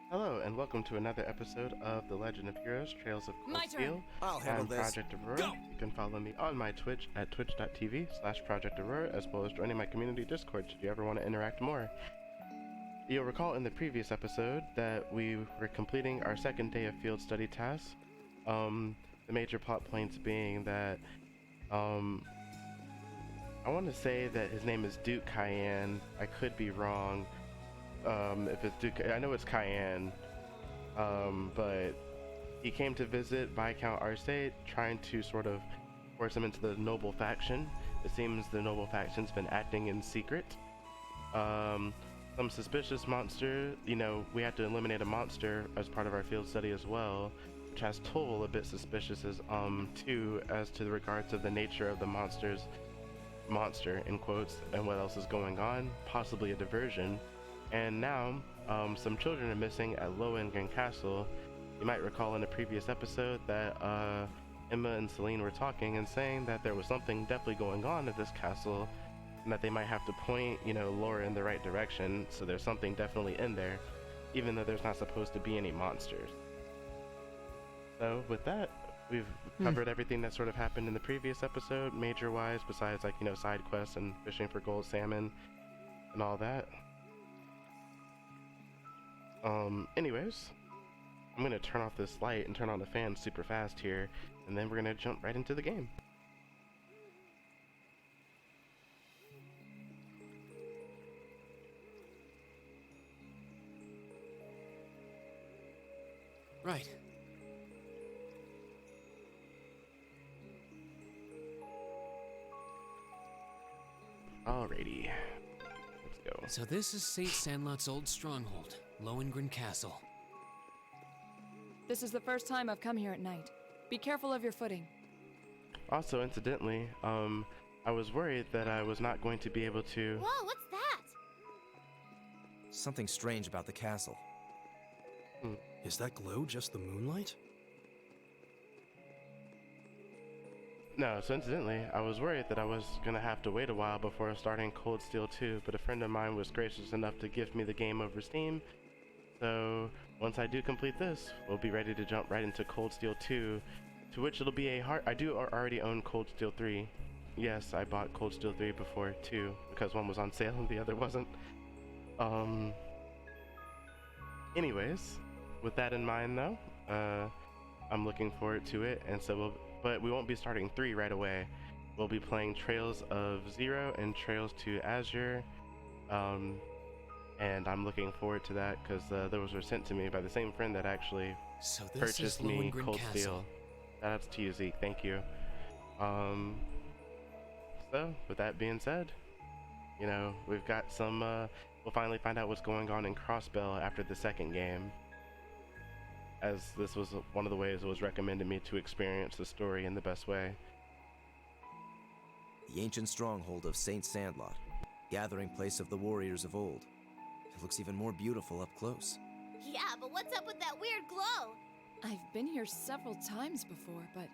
Hello, and welcome to another episode of The Legend of Heroes Trails of Cold My turn. Steel. I'll handle I'm this. Project Aurora. Go! You can follow me on my Twitch at twitch.tv/Project Aurora, as well as joining my community Discord should you ever want to interact more. You'll recall in the previous episode that we were completing our second day of field study tasks. The major plot points being that I want to say that his name is Duke Cayenne. I could be wrong. If it's Duke, I know it's Cayenne. But he came to visit Viscount Arcade, trying to sort of force him into the noble faction. It seems the noble faction's been acting in secret. Some suspicious monster, we had to eliminate a monster as part of our field study as well, which has Toll a bit suspicious too, as to the regards of the nature of the monster in quotes, and what else is going on, possibly a diversion. And now, some children are missing at Lohengrin Castle. You might recall in a previous episode that Emma and Celine were talking and saying that there was something definitely going on at this castle, and that they might have to point, Laura in the right direction, so there's something definitely in there, even though there's not supposed to be any monsters. So with that, we've covered everything that sort of happened in the previous episode, major-wise, besides side quests and fishing for gold salmon and all that. Anyways, I'm gonna turn off this light and turn on the fan super fast here, and then we're gonna jump right into the game. Right. Alrighty, let's go. So this is Saint Sandlot's old stronghold, Lohengrin Castle. This is the first time I've come here at night. Be careful of your footing. Also, incidentally, I was worried that I was not going to be able to... Whoa, what's that? Something strange about the castle. Is that glow just the moonlight? No, so incidentally, I was worried that I was gonna have to wait a while before starting Cold Steel 2, but a friend of mine was gracious enough to give me the game over Steam. So, once I do complete this, we'll be ready to jump right into Cold Steel 2, to which it'll be a hard... I do already own Cold Steel 3. Yes, I bought Cold Steel 3 before 2, because one was on sale and the other wasn't. Anyways, with that in mind though, I'm looking forward to it, and so but we won't be starting 3 right away. We'll be playing Trails of Zero and Trails to Azure, and I'm looking forward to that because those were sent to me by the same friend that actually So this purchased is me Lohengrin Cold Castle. Steel. That's to you, Zeke. Thank you. So with that being said, we've got some. We'll finally find out what's going on in Crossbell after the second game, as this was one of the ways it was recommended me to experience the story in the best way. The ancient stronghold of Saint Sandlot, gathering place of the warriors of old. It looks even more beautiful up close. Yeah, but what's up with that weird glow? I've been here several times before, but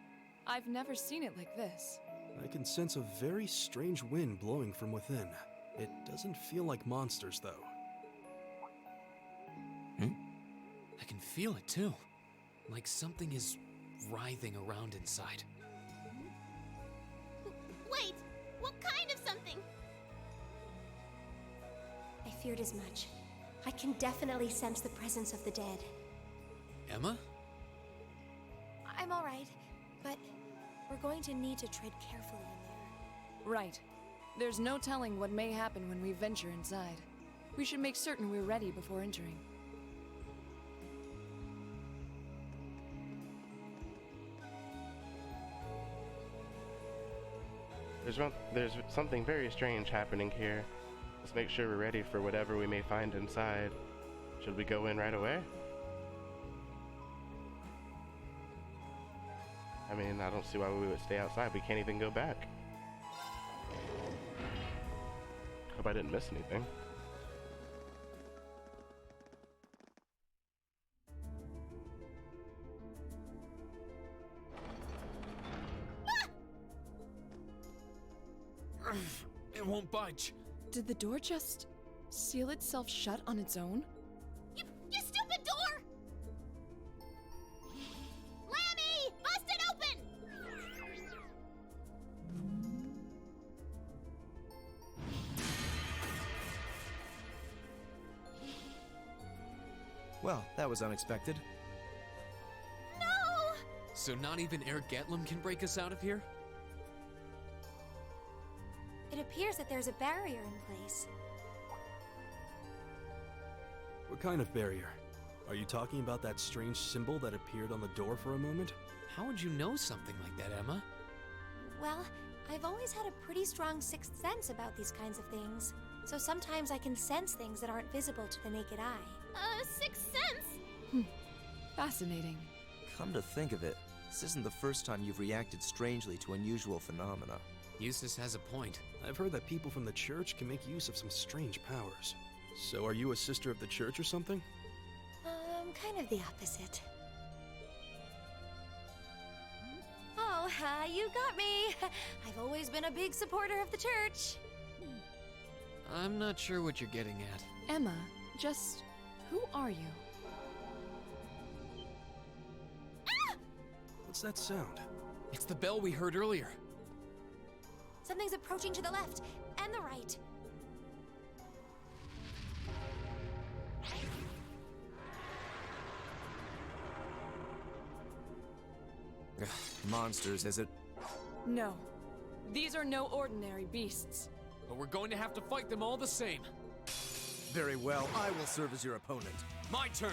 I've never seen it like this. I can sense a very strange wind blowing from within. It doesn't feel like monsters, though. I can feel it too. Like something is writhing around inside. Wait, what kind of something? I feared as much. I can definitely sense the presence of the dead. Emma? I'm alright, but we're going to need to tread carefully in there. Right. There's no telling what may happen when we venture inside. We should make certain we're ready before entering. There's something very strange happening here. Let's make sure we're ready for whatever we may find inside. Should we go in right away? I mean, I don't see why we would stay outside. We can't even go back. Hope I didn't miss anything. It won't budge. Did the door just seal itself shut on its own? You stupid door! Well, that was unexpected. No! So not even Air Getlum can break us out of here? It appears that there's a barrier in place. What kind of barrier? Are you talking about that strange symbol that appeared on the door for a moment? How would you know something like that, Emma? Well, I've always had a pretty strong sixth sense about these kinds of things. So sometimes I can sense things that aren't visible to the naked eye. Sixth sense? Fascinating. Come to think of it, this isn't the first time you've reacted strangely to unusual phenomena. Eustace has a point. I've heard that people from the church can make use of some strange powers. So are you a sister of the church or something? Kind of the opposite. Oh, you got me. I've always been a big supporter of the church. I'm not sure what you're getting at. Emma, just who are you? What's that sound? It's the bell we heard earlier. Something's approaching to the left and the right. Monsters, is it? No. These are no ordinary beasts. But we're going to have to fight them all the same. Very well, I will serve as your opponent. My turn.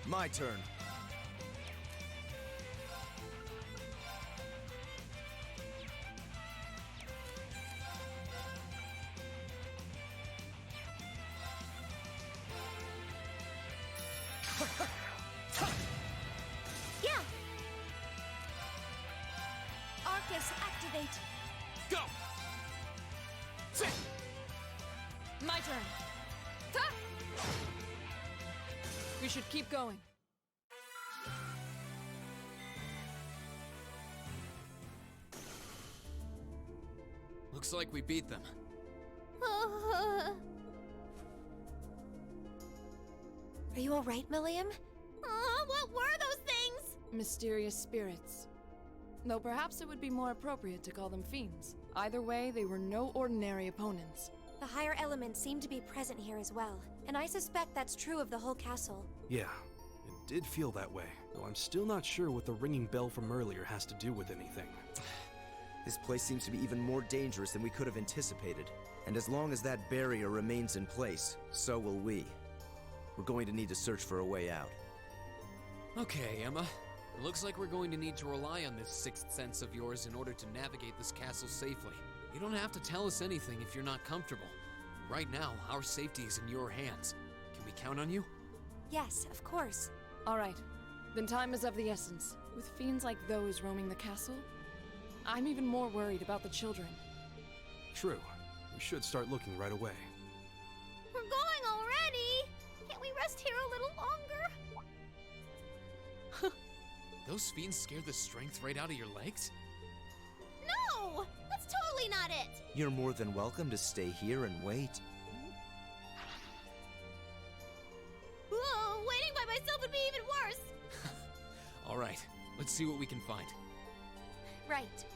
My turn. Yeah. Arcus, activate. Go! My turn. We should keep going. Looks like we beat them. Are you all right, Milliam? What were those things? Mysterious spirits. Though perhaps it would be more appropriate to call them fiends. Either way, they were no ordinary opponents. The higher elements seem to be present here as well, and I suspect that's true of the whole castle. Yeah, it did feel that way, though I'm still not sure what the ringing bell from earlier has to do with anything. This place seems to be even more dangerous than we could have anticipated. And as long as that barrier remains in place, so will we. We're going to need to search for a way out. Okay, Emma. It looks like we're going to need to rely on this sixth sense of yours in order to navigate this castle safely. You don't have to tell us anything if you're not comfortable. Right now, our safety is in your hands. Can we count on you? Yes, of course. All right. Then time is of the essence. With fiends like those roaming the castle, I'm even more worried about the children. True. We should start looking right away. We're going already! Can't we rest here a little longer? Those fiends scared the strength right out of your legs? No! That's totally not it! You're more than welcome to stay here and wait. Whoa, waiting by myself would be even worse! All right, let's see what we can find. Right.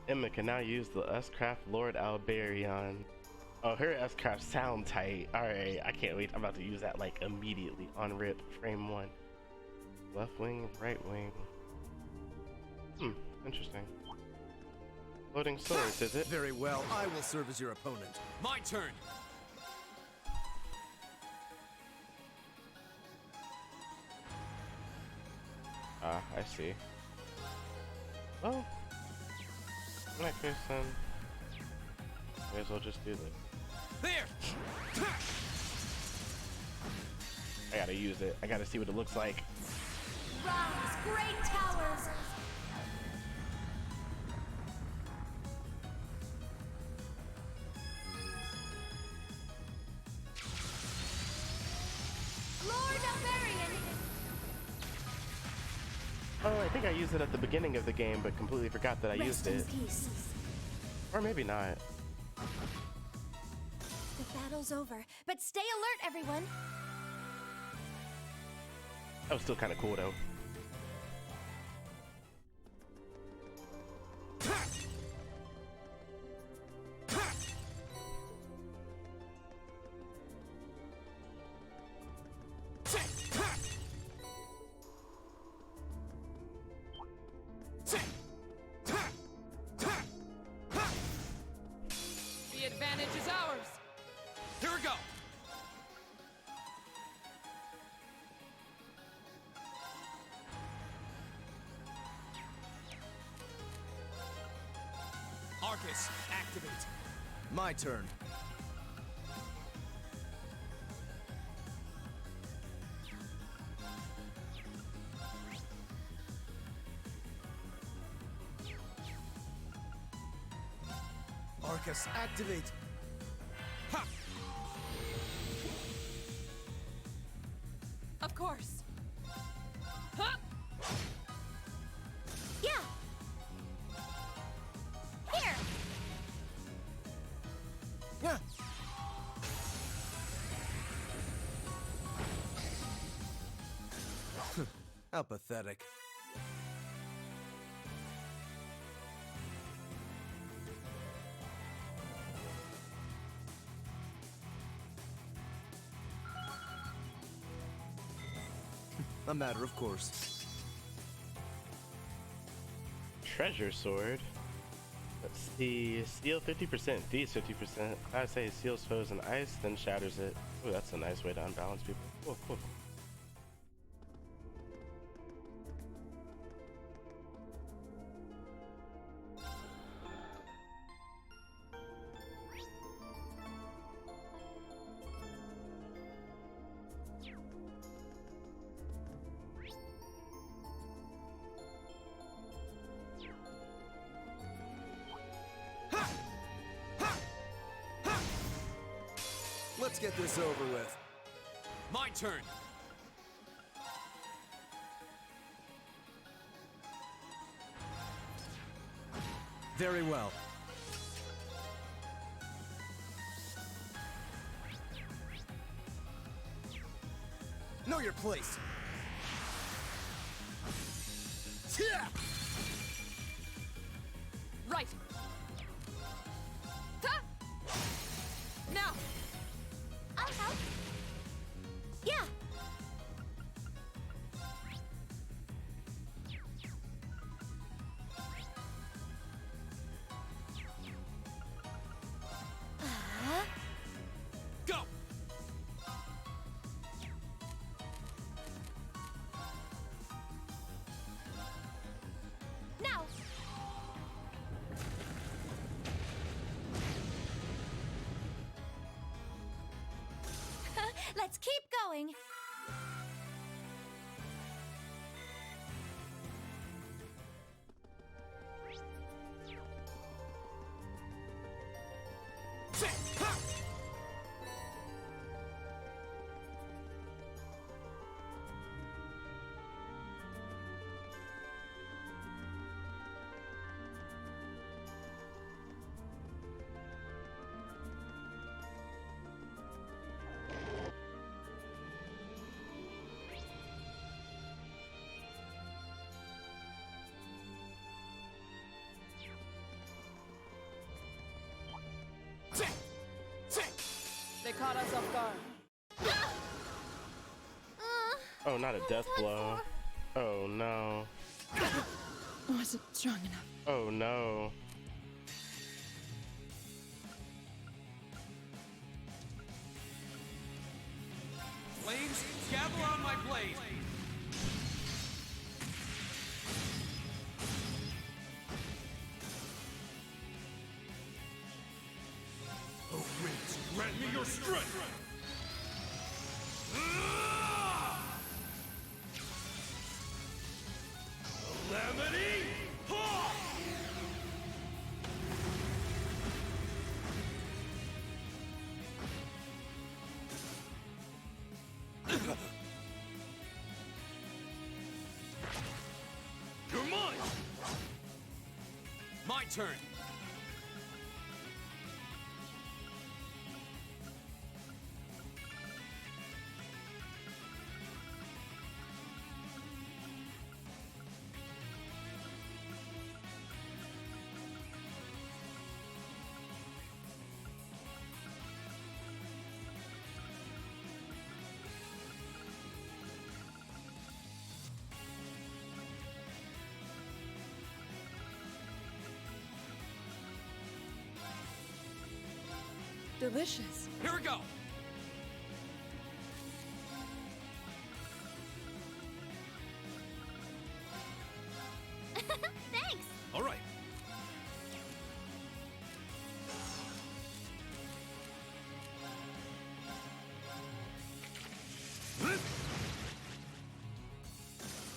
Emma can now use the S-Craft Lord Alberion. Oh, her S-Craft sound tight. Alright, I can't wait. I'm about to use that like immediately on rip, frame 1. Left wing, right wing. Interesting. Loading swords, is it? Very well, I will serve as your opponent. My turn! Ah, I see. Well, in that case then, may as well just do this. There! I gotta use it. I gotta see what it looks like. Rise, great towers! Lord Alberion! Oh, I think I used it at the beginning of the game, but completely forgot that I used Rest in it. peace. Or maybe not. The battle's over, but stay alert, everyone. That was still kind of cool though. The advantage is ours. Here we go. Arcus, activate. My turn. Arcus, activate. Ha! Of course. Huh? Yeah. Here. Yeah. How pathetic. A matter of course. Treasure sword. Let's see. Seal 50%, these 50%. I say seals foes in ice, then shatters it. Ooh, that's a nice way to unbalance people. Cool, cool. Let's get this over with. My turn. Very well. Know your place. Right. Ha! Now. I'll help. Yeah. Go. Now. Let's keep going. They caught us off guard. Oh, not a death blow. Oh no. Wasn't strong enough. Oh no. Flames, gather on my blade. Oh, winds, grant me your strength. Calamity! Ha! You're mine! My turn! delicious. Here we go! Thanks! All right.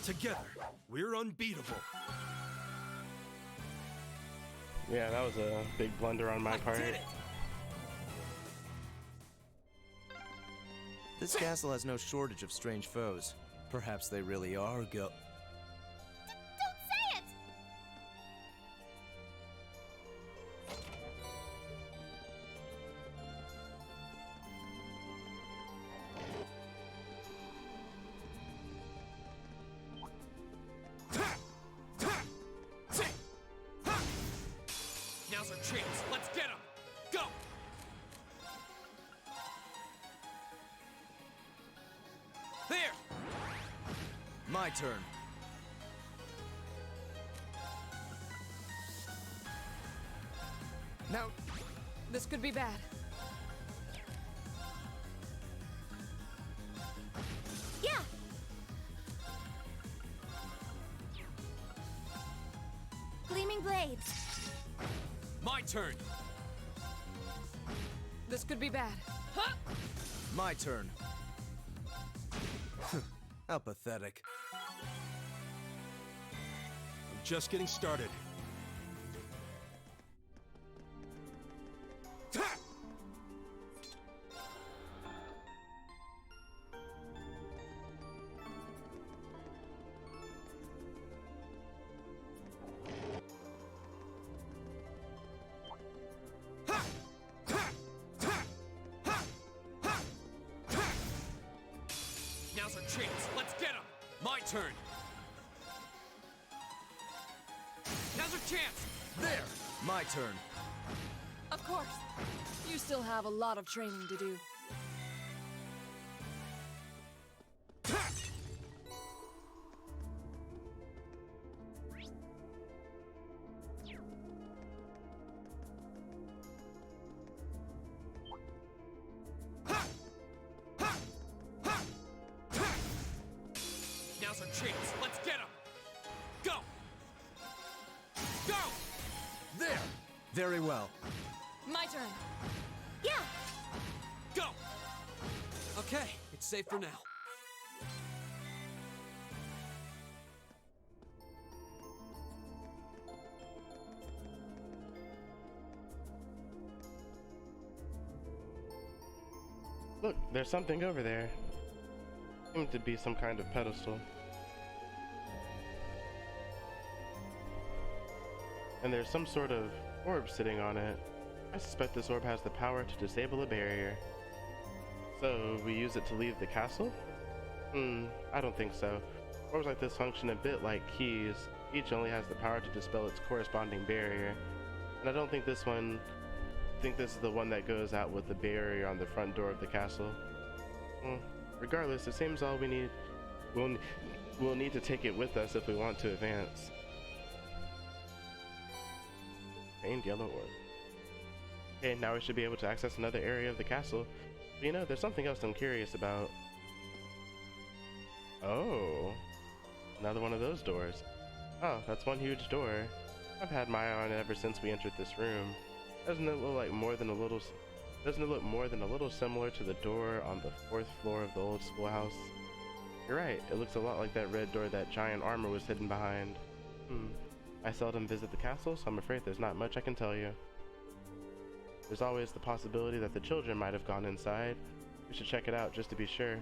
Together, we're unbeatable. Yeah, that was a big blunder on my part. Did it! This castle has no shortage of strange foes. Perhaps they really are Don't say it! Now's our chance. Let's get him! Go! There! My turn. Now, this could be bad. Yeah! Gleaming blades. My turn! This could be bad. Huh? My turn. How pathetic. I'm just getting started. Now's our chance. Let's get him! My turn! Now's our chance! There! My turn. Of course. You still have a lot of training to do. Now's our chance. Let's get him! Go! Go! There! Very well. My turn. Yeah! Go! Okay, it's safe for now. Look, there's something over there. Seems to be some kind of pedestal. And there's some sort of orb sitting on it. I suspect this orb has the power to disable a barrier. So, we use it to leave the castle? I don't think so. Orbs like this function a bit like keys. Each only has the power to dispel its corresponding barrier. And I don't think this is the one that goes out with the barrier on the front door of the castle. Regardless, it seems all we need. We'll need to take it with us if we want to advance. Famed yellow orb. Okay, now we should be able to access another area of the castle. But you know, there's something else I'm curious about. Oh, another one of those doors. Oh, that's one huge door. I've had my eye on it ever since we entered this room. Doesn't it look more than a little similar to the door on the 4th floor of the old schoolhouse? You're right, it looks a lot like that red door that giant armor was hidden behind. I seldom visit the castle, so I'm afraid there's not much I can tell you. There's always the possibility that the children might have gone inside. We should check it out just to be sure.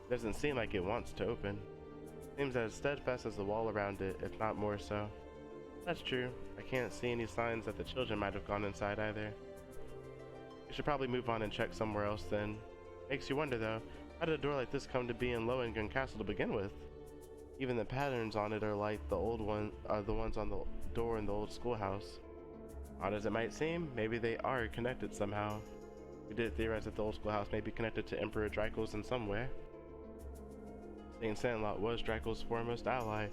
Doesn't seem like it wants to open. Seems as steadfast as the wall around it, if not more so. That's true. I can't see any signs that the children might have gone inside either. We should probably move on and check somewhere else then. Makes you wonder though, how did a door like this come to be in Lohengrin Castle to begin with? Even the patterns on it are like the ones on the door in the old schoolhouse. Odd as it might seem, maybe they are connected somehow. We did theorize that the old schoolhouse may be connected to Emperor Dracos in some way. Saint Sandlot was Draco's foremost ally,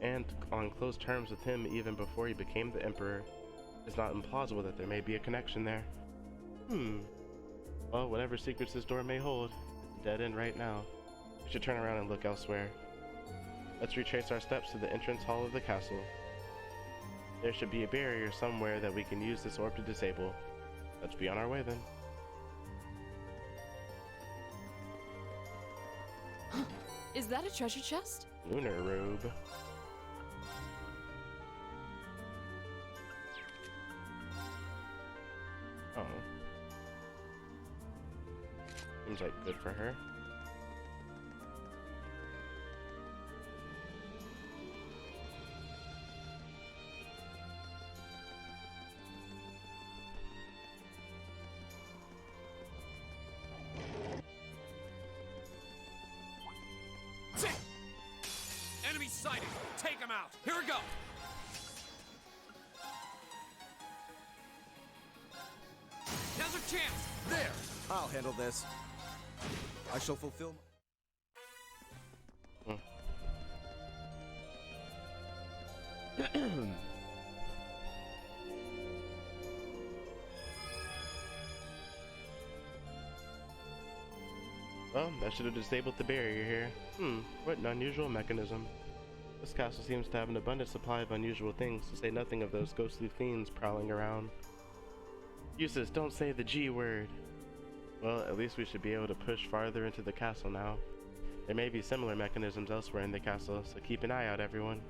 and on close terms with him even before he became the Emperor. It's not implausible that there may be a connection there. Well, whatever secrets this door may hold, it's a dead end right now. We should turn around and look elsewhere. Let's retrace our steps to the entrance hall of the castle. There should be a barrier somewhere that we can use this orb to disable. Let's be on our way then. Is that a treasure chest? Lunar robe. Oh. Seems like good for her. Enemy sighted! Take him out! Here we go! Now's our chance! There! I'll handle this. I shall fulfill... Well, that should have disabled the barrier here. What an unusual mechanism. This castle seems to have an abundant supply of unusual things, to say nothing of those ghostly fiends prowling around. Eustace, don't say the G word! Well, at least we should be able to push farther into the castle now. There may be similar mechanisms elsewhere in the castle, so keep an eye out, everyone.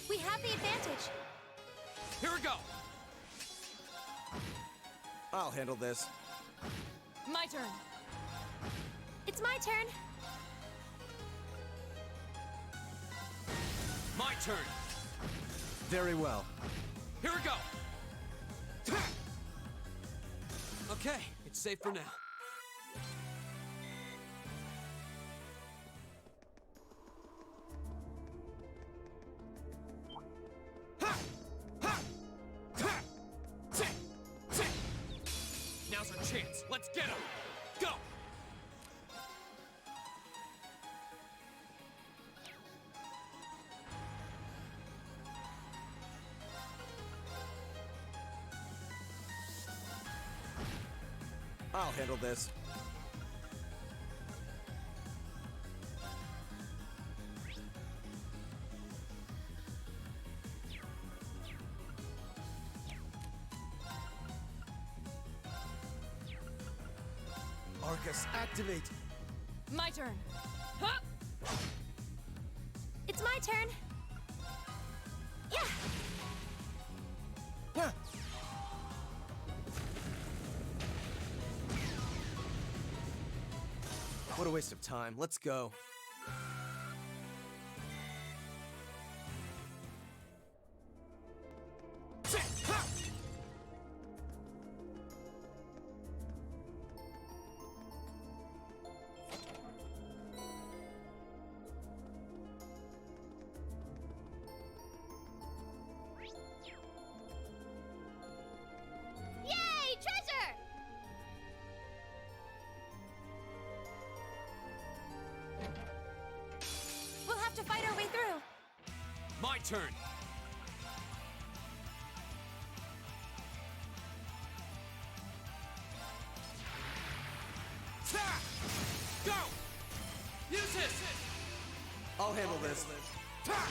We have the advantage. Here we go! I'll handle this. My turn. It's my turn. My turn! Very well. Here we go! Okay, it's safe for now. Now's our chance. Let's get him. Go! I'll handle this. Arcus, activate! My turn. Huh? It's my turn. Yeah. Huh. What a waste of time. Let's go. Yay, treasure! We'll have to fight our way through. My turn! Ta! Go! Use it! I'll handle this. Ta!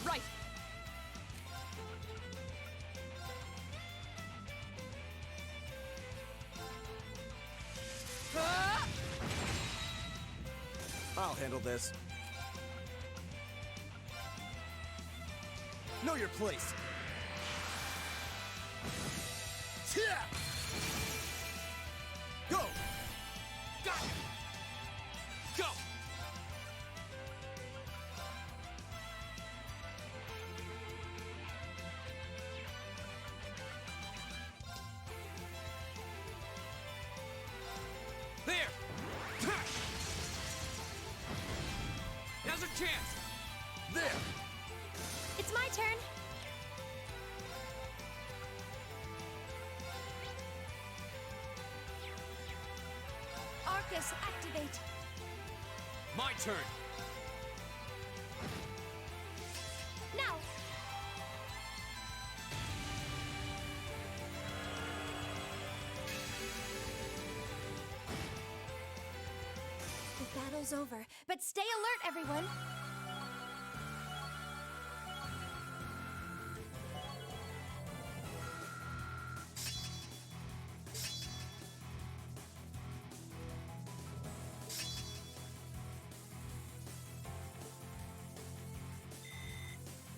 Right. I'll handle this. Know your place. Go! Got it! Go! There! Ta! Now's our chance! There! It's my turn. Arcus, activate! My turn! Now! The battle's over, but stay alert, everyone!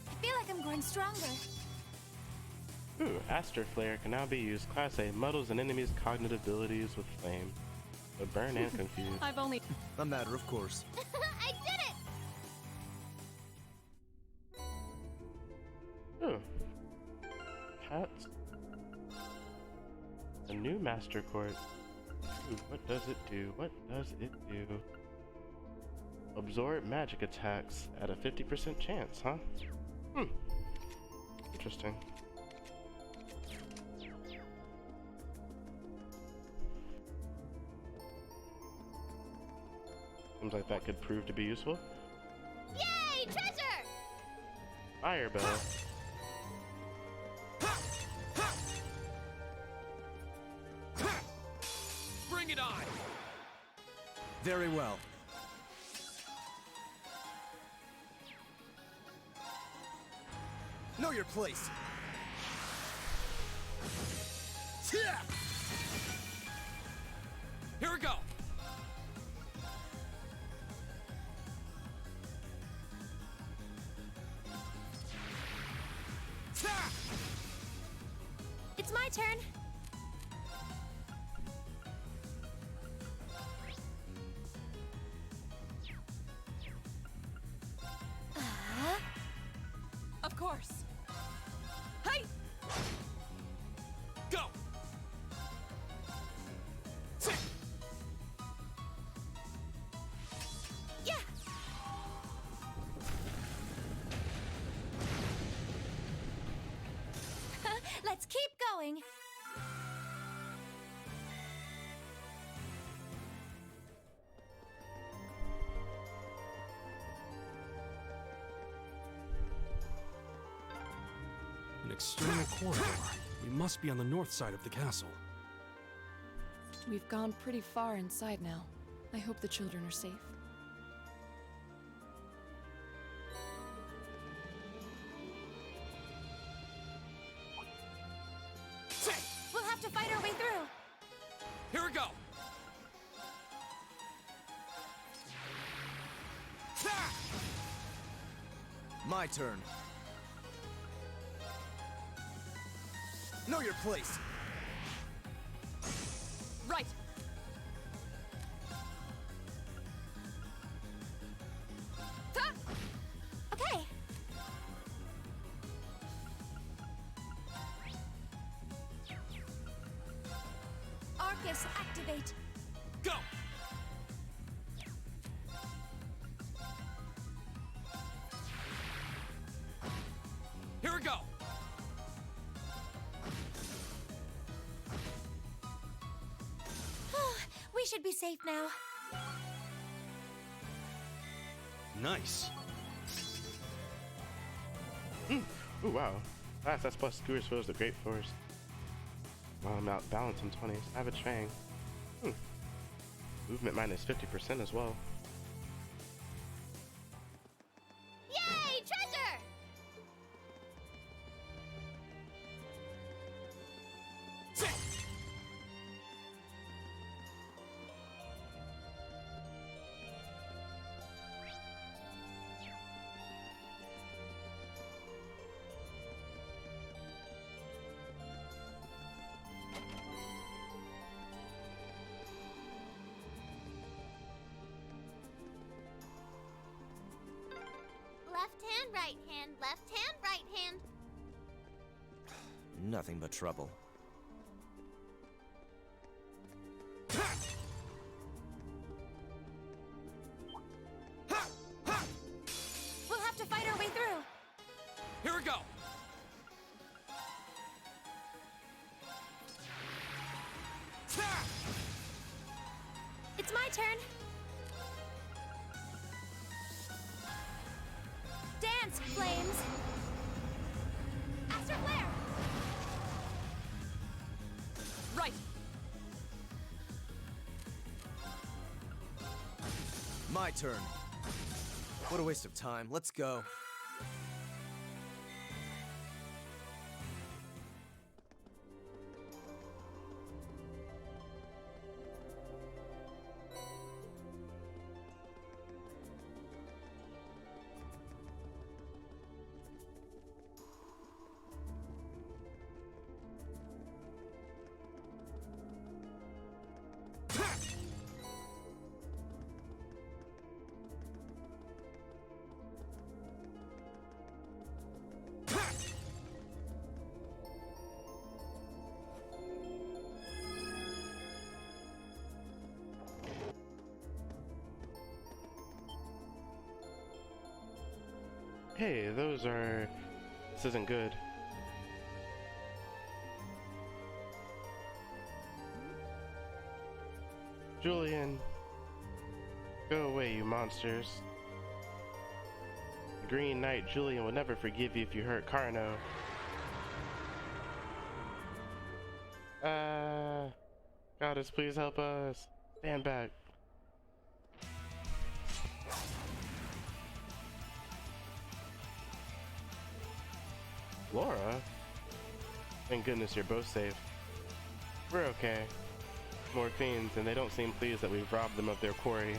I feel like I'm growing stronger. Ooh, Aster Flare can now be used. Class A muddles an enemy's cognitive abilities with flame. But burn and confuse. I've only. A matter of course. I did it! Ooh. Hats. A new Master Court. Ooh, what does it do? What does it do? Absorb magic attacks at a 50% chance, huh? Interesting. Seems like that could prove to be useful. Yay, treasure! Fire Bell. Bring it on! Very well. Know your place. Here we go! It's my turn. Of course. Hey! Go! Yeah! Let's keep going. An external corridor. We must be on the north side of the castle. We've gone pretty far inside now. I hope the children are safe. We'll have to fight our way through. Here we go! My turn. Know your place. Right! Ta! Okay. Arcus, activate. Go! Here we go! We should be safe now. Nice. Ooh, wow. That's plus Skewers fills the Great Forest. Out balance in 20. Savage Fang. Movement minus 50% as well. Yay, treasure! Left hand, right hand, left hand, right hand. Nothing but trouble. We'll have to fight our way through. Here we go! It's It's my turn. Dance, flames. Astral flare. Right. My turn. What a waste of time. Let's go. Hey, those are... This isn't good. Julian! Go away, you monsters. The Green Knight Julian will never forgive you if you hurt Carno. Goddess, please help us. Stand back. Laura? Thank goodness you're both safe. We're okay. More fiends, and they don't seem pleased that we've robbed them of their quarry.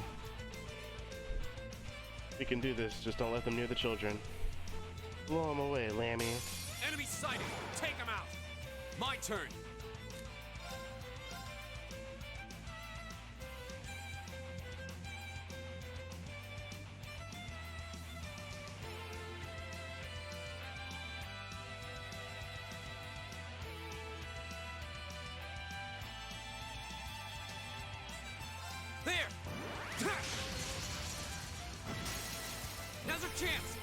We can do this, just don't let them near the children. Blow them away, Lammy. Enemy sighted! Take him out! My turn! There! Now's our chance!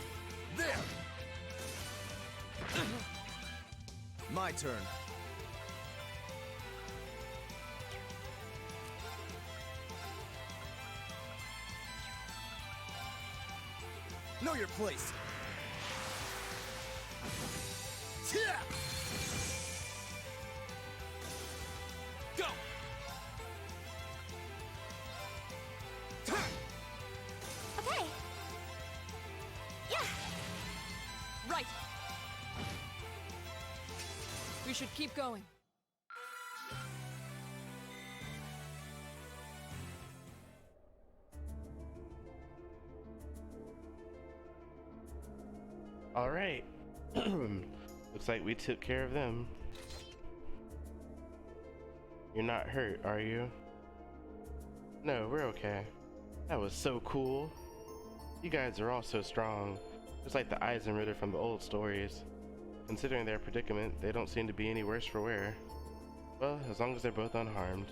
There! My turn. Know your place. Go! Okay. Yeah. Right. We should keep going. Alright. Looks like we took care of them. You're not hurt, are you? No, we're okay. That was so cool. You guys are all so strong. Just like the Eisenritter from the old stories. Considering their predicament, they don't seem to be any worse for wear. Well, as long as they're both unharmed.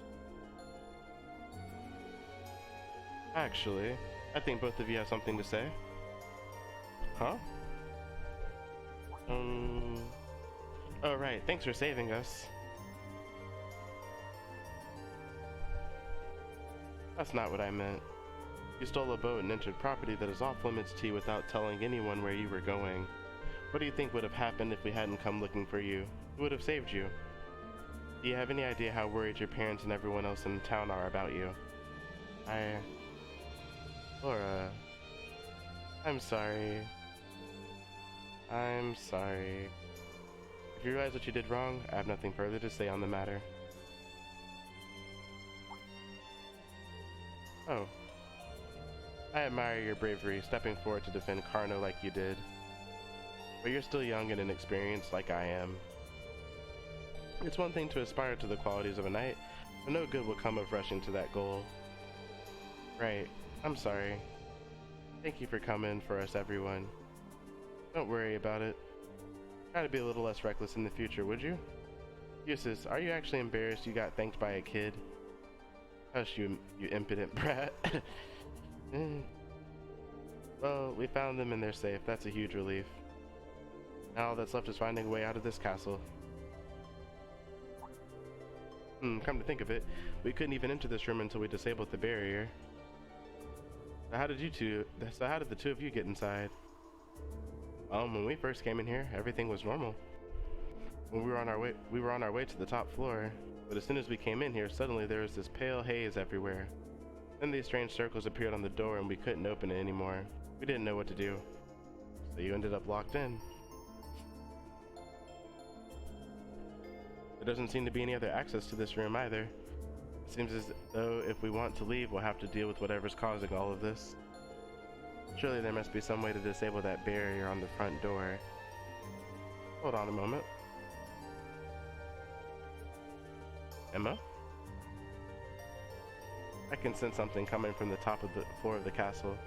Actually, I think both of you have something to say. Huh? Oh right, thanks for saving us. That's not what I meant. You stole a boat and entered property that is off limits to you without telling anyone where you were going. What do you think would have happened if we hadn't come looking for you? Who would have saved you? Do you have any idea how worried your parents and everyone else in town are about you? Laura... I'm sorry. I'm sorry. If you realize what you did wrong, I have nothing further to say on the matter. Oh. I admire your bravery, stepping forward to defend Carno like you did. But you're still young and inexperienced like I am. It's one thing to aspire to the qualities of a knight, but no good will come of rushing to that goal. Right. I'm sorry. Thank you for coming for us, everyone. Don't worry about it. Try to be a little less reckless in the future, would you? Eustace, are you actually embarrassed you got thanked by a kid? Hush, you impudent brat. Well, we found them and they're safe. That's a huge relief. Now all that's left is finding a way out of this castle. Come to think of it, we couldn't even enter this room until we disabled the barrier. So how did the two of you get inside? When we first came in here, everything was normal. When we were on our way to the top floor, but as soon as we came in here, suddenly there was this pale haze everywhere. Then these strange circles appeared on the door and we couldn't open it anymore. We didn't know what to do. So you ended up locked in. There doesn't seem to be any other access to this room either. It seems as though if we want to leave, we'll have to deal with whatever's causing all of this. Surely there must be some way to disable that barrier on the front door. Hold on a moment. Emma? I can sense something coming from the top of the floor of the castle.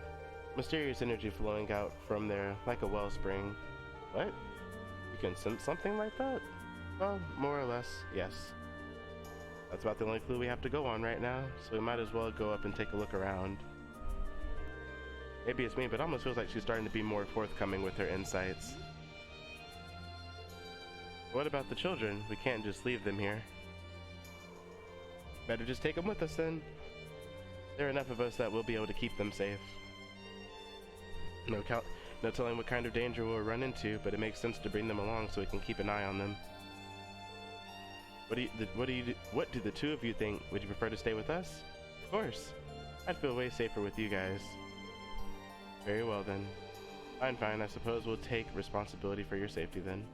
Mysterious energy flowing out from there like a wellspring. What? You can sense something like that? Well, more or less, yes. That's about the only clue we have to go on right now, so we might as well go up and take a look around. Maybe it's me, but it almost feels like she's starting to be more forthcoming with her insights. What about the children? We can't just leave them here. Better just take them with us then. There are enough of us that we'll be able to keep them safe. No telling what kind of danger we'll run into, but it makes sense to bring them along so we can keep an eye on them. What do the two of you think? Would you prefer to stay with us? Of course. I'd feel way safer with you guys. Very well then. Fine, I suppose we'll take responsibility for your safety then.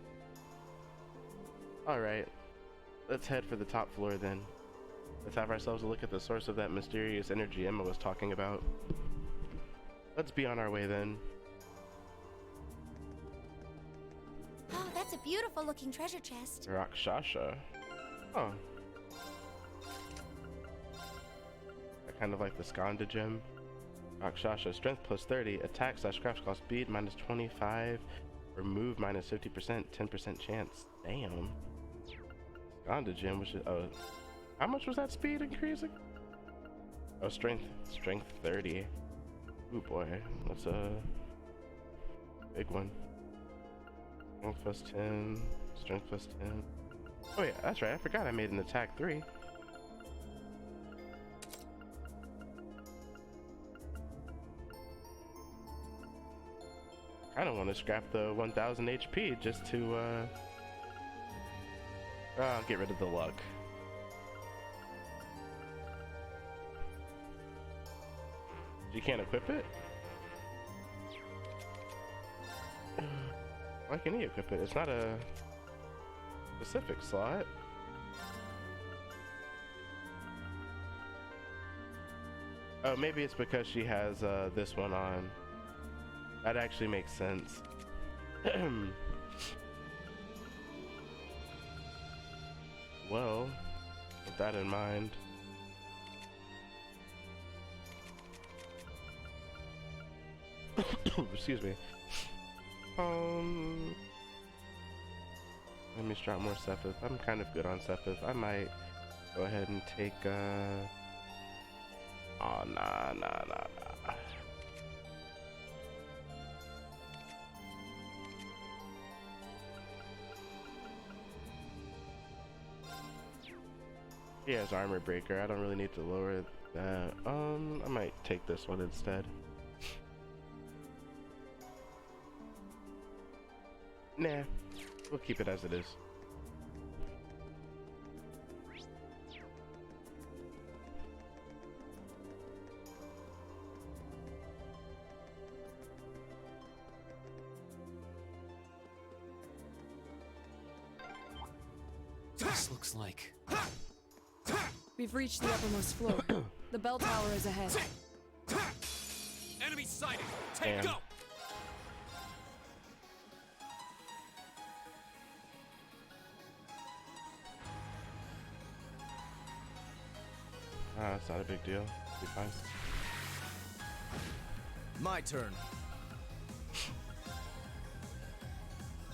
Alright, let's head for the top floor then. Let's have ourselves a look at the source of that mysterious energy Emma was talking about. Let's be on our way then. Oh, that's a beautiful looking treasure chest. Rakshasha. Oh. I kind of like the Skanda gem. Rakshasha, strength plus 30, attack / craft cost speed minus 25, or move minus 50%, 10% chance. Damn. Skanda gem, which is, oh, how much was that speed increasing? Oh, strength 30. Ooh boy, that's a big one. Strength plus 10, strength plus 10. Oh yeah, that's right, I forgot I made an attack 3. I don't want to scrap the 1000 HP just to get rid of the luck. You can't equip it? Why can he equip it? It's not a specific slot. Oh, maybe it's because she has this one on. That actually makes sense. Well, with that in mind. Excuse me. Let me start more Sepith. I'm kind of good on Sepith. I might go ahead and take oh, nah. He has armor breaker. I don't really need to lower that. I might take this one instead. Nah, we'll keep it as it is. This looks like... We've reached the uppermost floor. The bell tower is ahead. Enemy sighted! Take Damn. go! It's not a big deal. Be fine. My turn.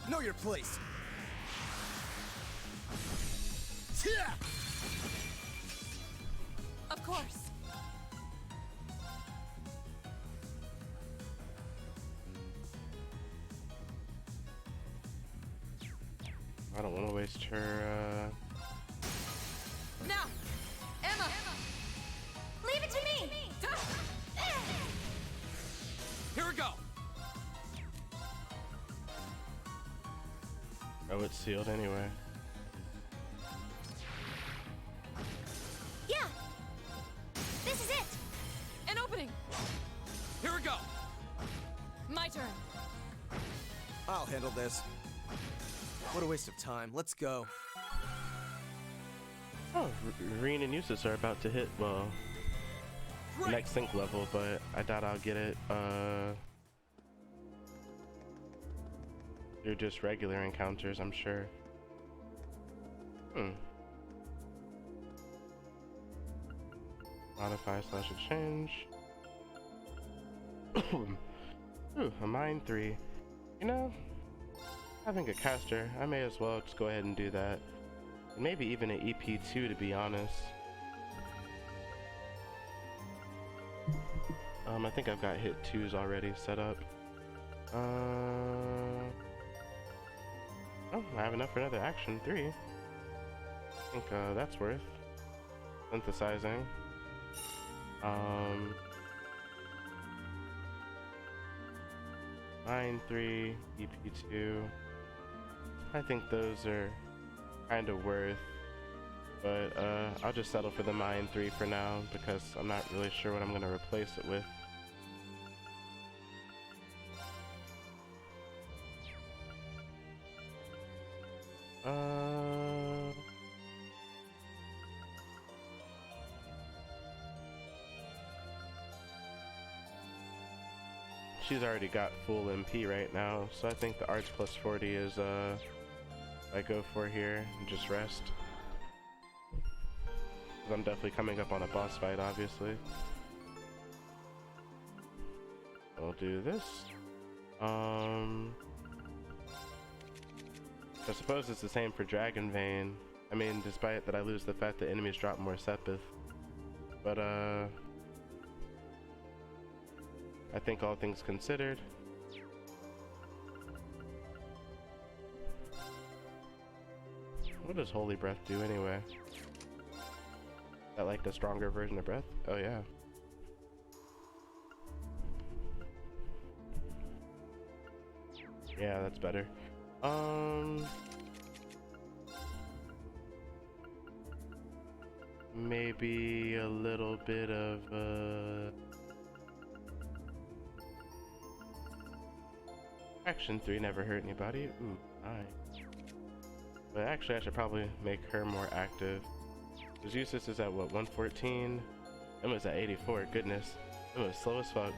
Know your place. Of course. I don't want to waste her. Now we go! Oh, it's sealed anyway. Yeah! This is it! An opening! Here we go! My turn. I'll handle this. What a waste of time. Let's go. Oh, Reen and Eustace are about to hit, well, Right. next sync level, but I doubt I'll get it, through just regular encounters, I'm sure. Modify/exchange. Ooh, a mine 3. You know, having a caster, I may as well just go ahead and do that. Maybe even an EP2, to be honest. I think I've got hit 2s already set up. Oh, I have enough for another action 3. I think that's worth synthesizing. Mine 3, EP2. I think those are kind of worth, but I'll just settle for the mine 3 for now because I'm not really sure what I'm gonna replace it with. She's already got full MP right now, so I think the arts plus 40 is I go for here and just rest. 'Cause I'm definitely coming up on a boss fight, obviously. I'll do this. I suppose it's the same for Dragon Vein. I mean, despite that I lose the fact that enemies drop more Sepith. But I think all things considered, what does Holy Breath do anyway? Is that like the stronger version of Breath? Oh yeah. Yeah, that's better. Maybe a little bit of Action 3 never hurt anybody. Ooh, nice. But actually I should probably make her more active. Because Eustace is at what, 114? Emma's at 84, goodness. Emma's slow as fuck.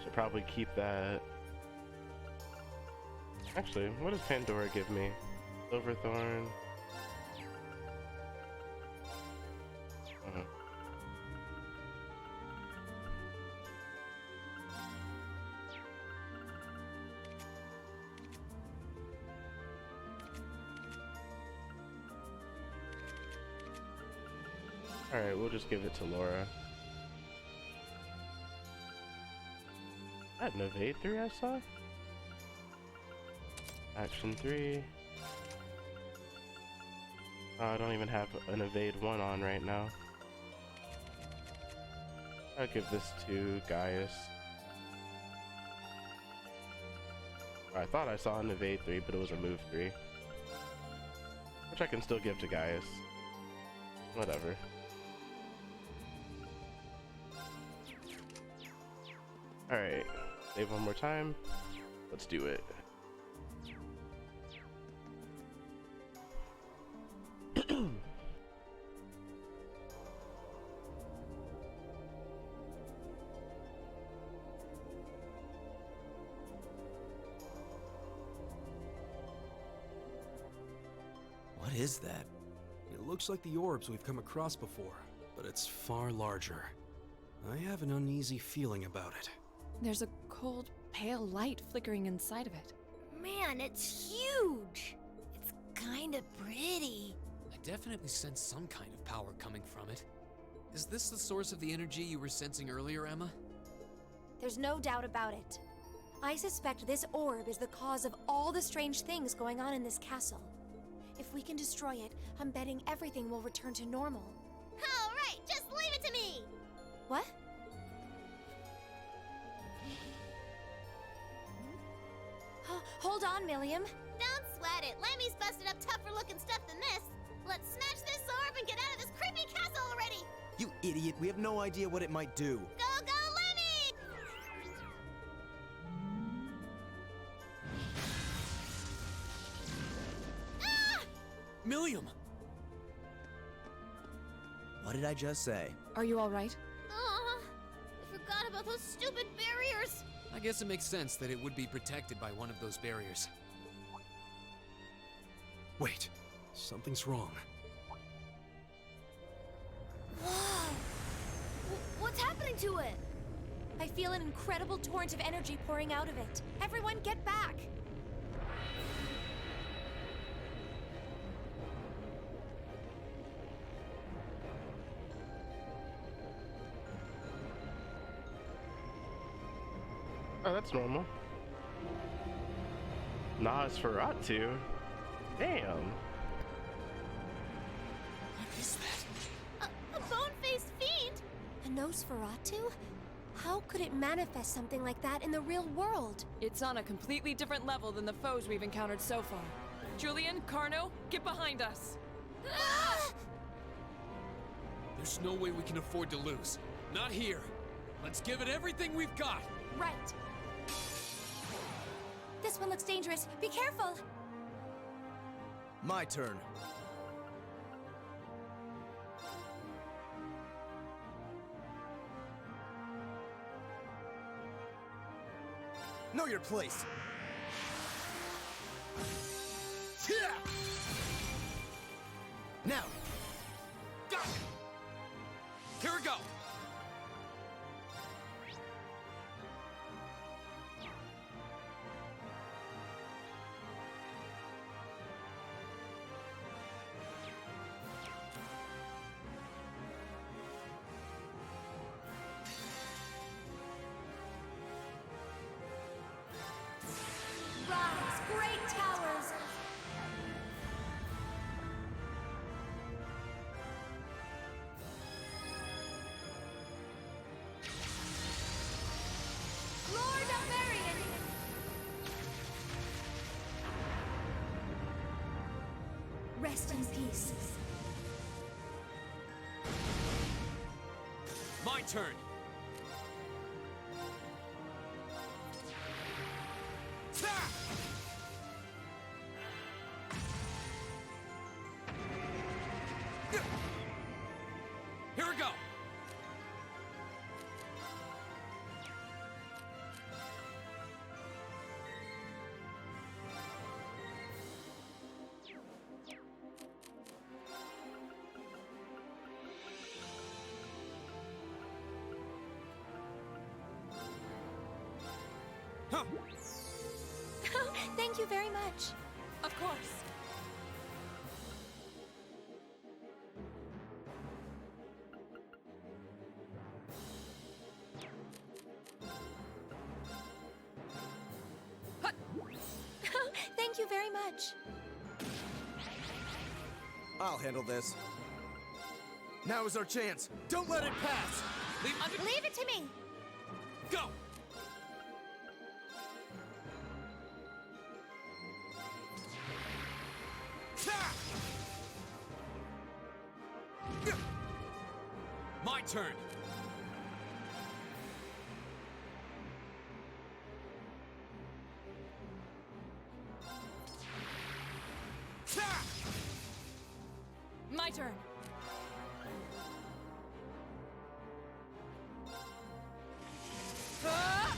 Should probably keep that. Actually, what does Pandora give me? Silverthorn. Alright, we'll just give it to Laura. That an evade 3 I saw? Action 3. Oh, I don't even have an evade 1 on right now. I'll give this to Gaius. I thought I saw an evade 3, but it was a move 3. Which I can still give to Gaius. Whatever. Alright, save one more time. Let's do it. What is that? It looks like the orbs we've come across before, but it's far larger. I have an uneasy feeling about it. There's a cold, pale light flickering inside of it. Man, it's huge. It's kind of pretty. I definitely sense some kind of power coming from it. Is this the source of the energy you were sensing earlier, Emma? There's no doubt about it. I suspect this orb is the cause of all the strange things going on in this castle. If we can destroy it, I'm betting everything will return to normal. All right, just leave it to me. What? Hold on, Milliam. Don't sweat it. Lemmy's busted up tougher looking stuff than this. Let's smash this orb and get out of this creepy castle already. You idiot, we have no idea what it might do. Go, go, Lemmy! Ah! Milliam! What did I just say? Are you alright? I forgot about those stupid barriers. I guess it makes sense that it would be protected by one of those barriers. Wait, something's wrong. Whoa! What's happening to it? I feel an incredible torrent of energy pouring out of it. Everyone get back! Oh, that's normal. Nosferatu? Damn. What is that? A bone-faced fiend? A Nosferatu? How could it manifest something like that in the real world? It's on a completely different level than the foes we've encountered so far. Julian, Carno, get behind us! Ah! There's no way we can afford to lose. Not here. Let's give it everything we've got. Right. This one looks dangerous. Be careful! My turn. Know your place. Now. Got it! Here we go! Rise, great towers! Lord Alvarian! Rest in peace. My turn! Ta! Here we go! Huh. Thank you very much. Of course. Thank you very much. I'll handle this. Now is our chance. Don't let it pass. Leave it to me. Go! Ta! My turn! Ta! My turn. Ah!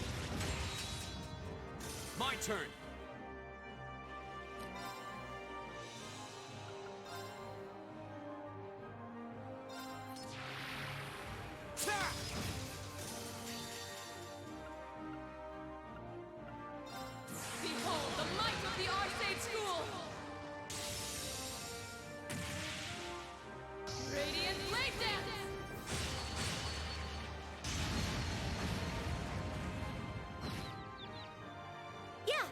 My turn! Ta! Behold the might of the Arcade School! Radiant Blade Dance! Yeah.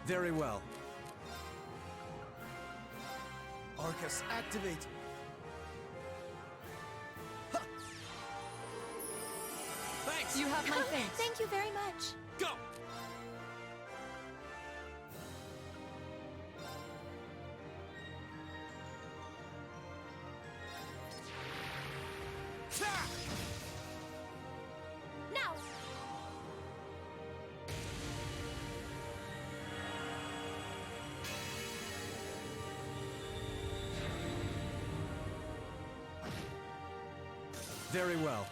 Very well. Arcus, activate! Thanks! You have my thanks. Thank you very much. Go! Now! Very well.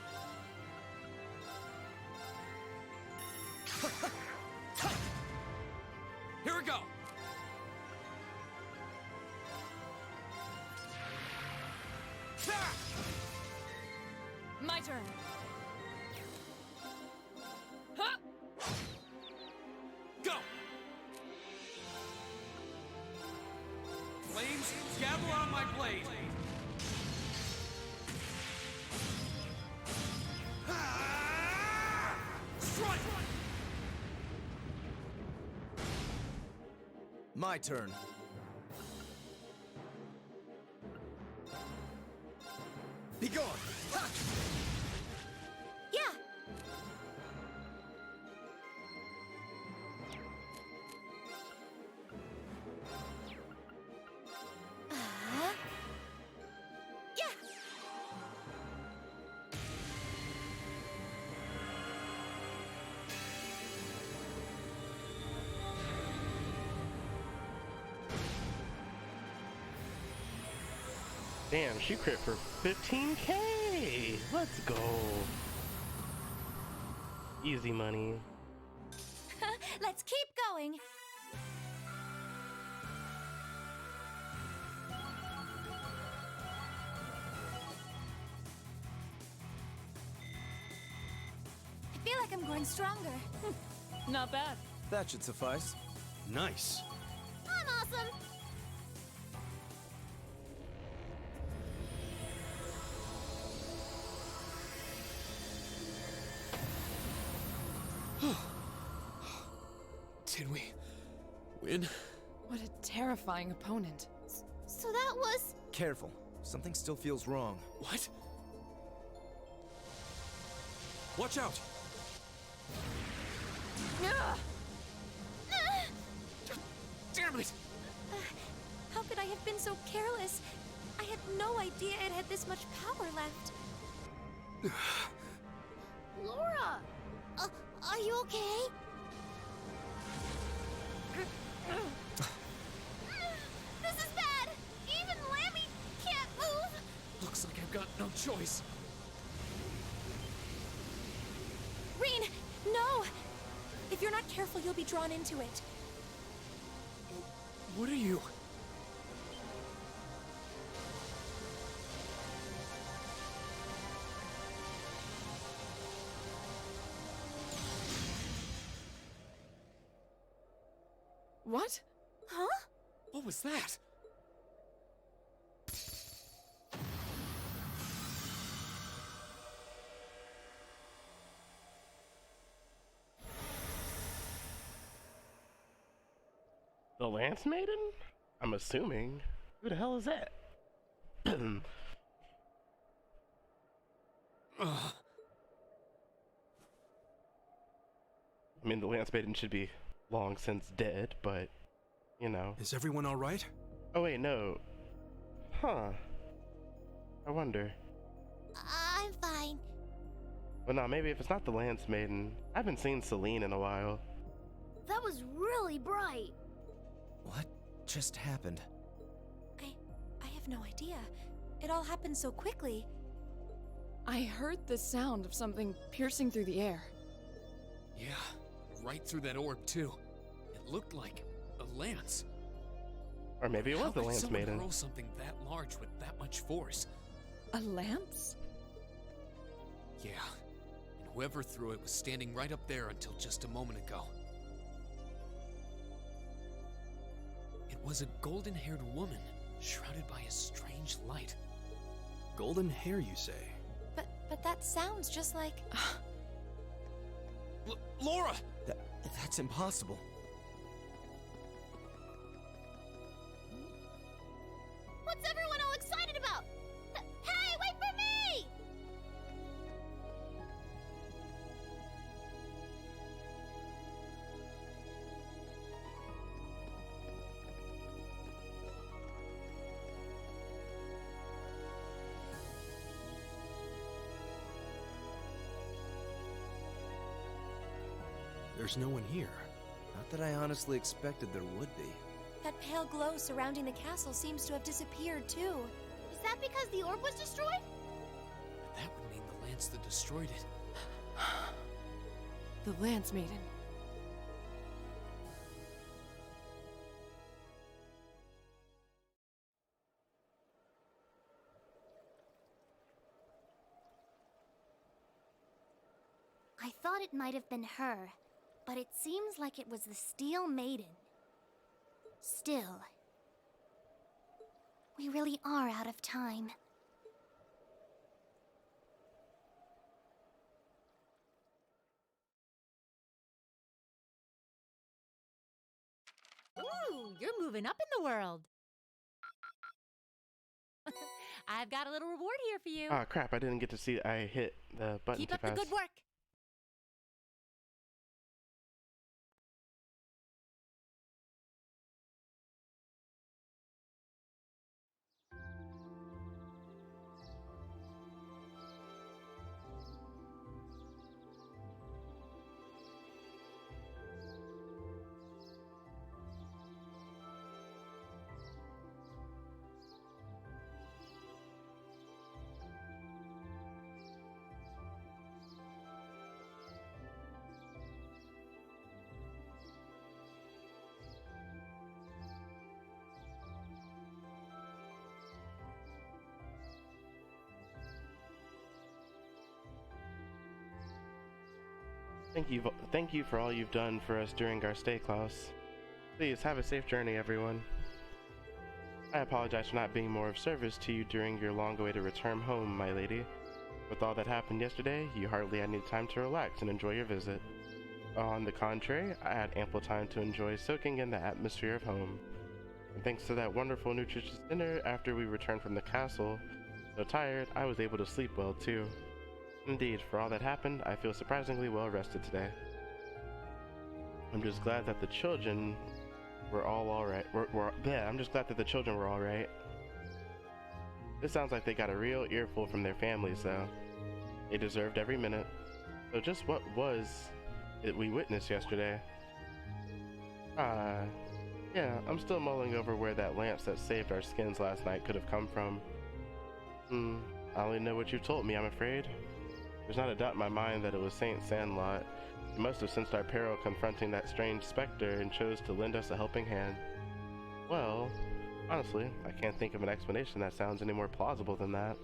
Here we go! My turn. Go! Flames, gather on my blade! Strike! My turn. Be gone! Ha! Yeah! Yeah! Damn, she crit for 15k! Let's go! Easy money. Let's keep going. I feel like I'm growing stronger. Not bad. That should suffice. Nice. I'm awesome! Did we win? What a terrifying opponent. So that was... Careful. Something still feels wrong. What? Watch out! Damn it! How could I have been so careless? I had no idea it had this much power left. Laura! Are you okay? This is bad! Even Lammy can't move! Looks like I've got no choice. Reen, no! If you're not careful, you'll be drawn into it. What are you? What? Huh? What was that? The Lance Maiden? I'm assuming. Who the hell is that? Ugh. I mean, the Lance Maiden should be long since dead, but, you know. Is everyone alright? Oh wait, no. Huh. I wonder. I'm fine. Well, no, maybe if it's not the Lance Maiden. I haven't seen Celine in a while. That was really bright. What just happened? I have no idea. It all happened so quickly. I heard the sound of something piercing through the air. Yeah, right through that orb too. It looked like a lance. Or maybe it How was the could Lance someone Maiden. hurl something that large with that much force? A lance? Yeah, and whoever threw it was standing right up there until just a moment ago. It was a golden-haired woman, shrouded by a strange light. Golden hair, you say? But that sounds just like... Laura! That's impossible. What What's everyone all excited about? Hey, wait for me! There's no one here. Not that I honestly expected there would be. That pale glow surrounding the castle seems to have disappeared, too. Is that because the orb was destroyed? That would mean the lance that destroyed it. The Lance Maiden. I thought it might have been her, but it seems like it was the Steel Maiden. Still, we really are out of time. Ooh, you're moving up in the world. I've got a little reward here for you. Ah, crap, I didn't get to see. I hit the button Keep too up the fast. good work. Thank you for all you've done for us during our stay, Klaus. Please have a safe journey, everyone. I apologize for not being more of service to you during your long-awaited return home, my lady. With all that happened yesterday, you hardly had any time to relax and enjoy your visit. On the contrary, I had ample time to enjoy soaking in the atmosphere of home. And thanks to that wonderful, nutritious dinner after we returned from the castle, so tired, I was able to sleep well, too. Indeed, for all that happened, I feel surprisingly well rested today. I'm just glad that the children were all alright. I'm just glad that the children were alright. This sounds like they got a real earful from their families, though. They deserved every minute. So just what was it we witnessed yesterday? Yeah, I'm still mulling over where that lance that saved our skins last night could have come from. I only know what you told me, I'm afraid. There's not a doubt in my mind that it was Saint Sandlot. He must have sensed our peril confronting that strange specter and chose to lend us a helping hand. Well, honestly, I can't think of an explanation that sounds any more plausible than that.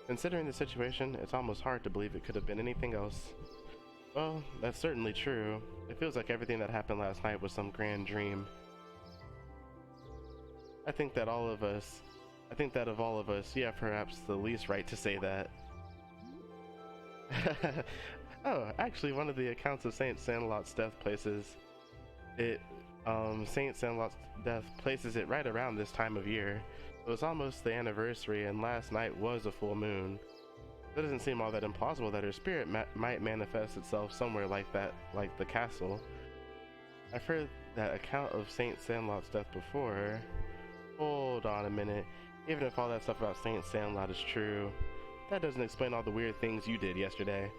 Considering the situation, it's almost hard to believe it could have been anything else. Well, that's certainly true. It feels like everything that happened last night was some grand dream. I think that of all of us, you have perhaps the least right to say that. Oh, actually, one of the accounts of Saint Sandlot's death places it right around this time of year. It was almost the anniversary, and last night was a full moon. It doesn't seem all that implausible that her spirit might manifest itself somewhere like that, like the castle. I've heard that account of Saint Sandlot's death before. Hold on a minute. Even if all that stuff about Saint Sandlot is true, that doesn't explain all the weird things you did yesterday.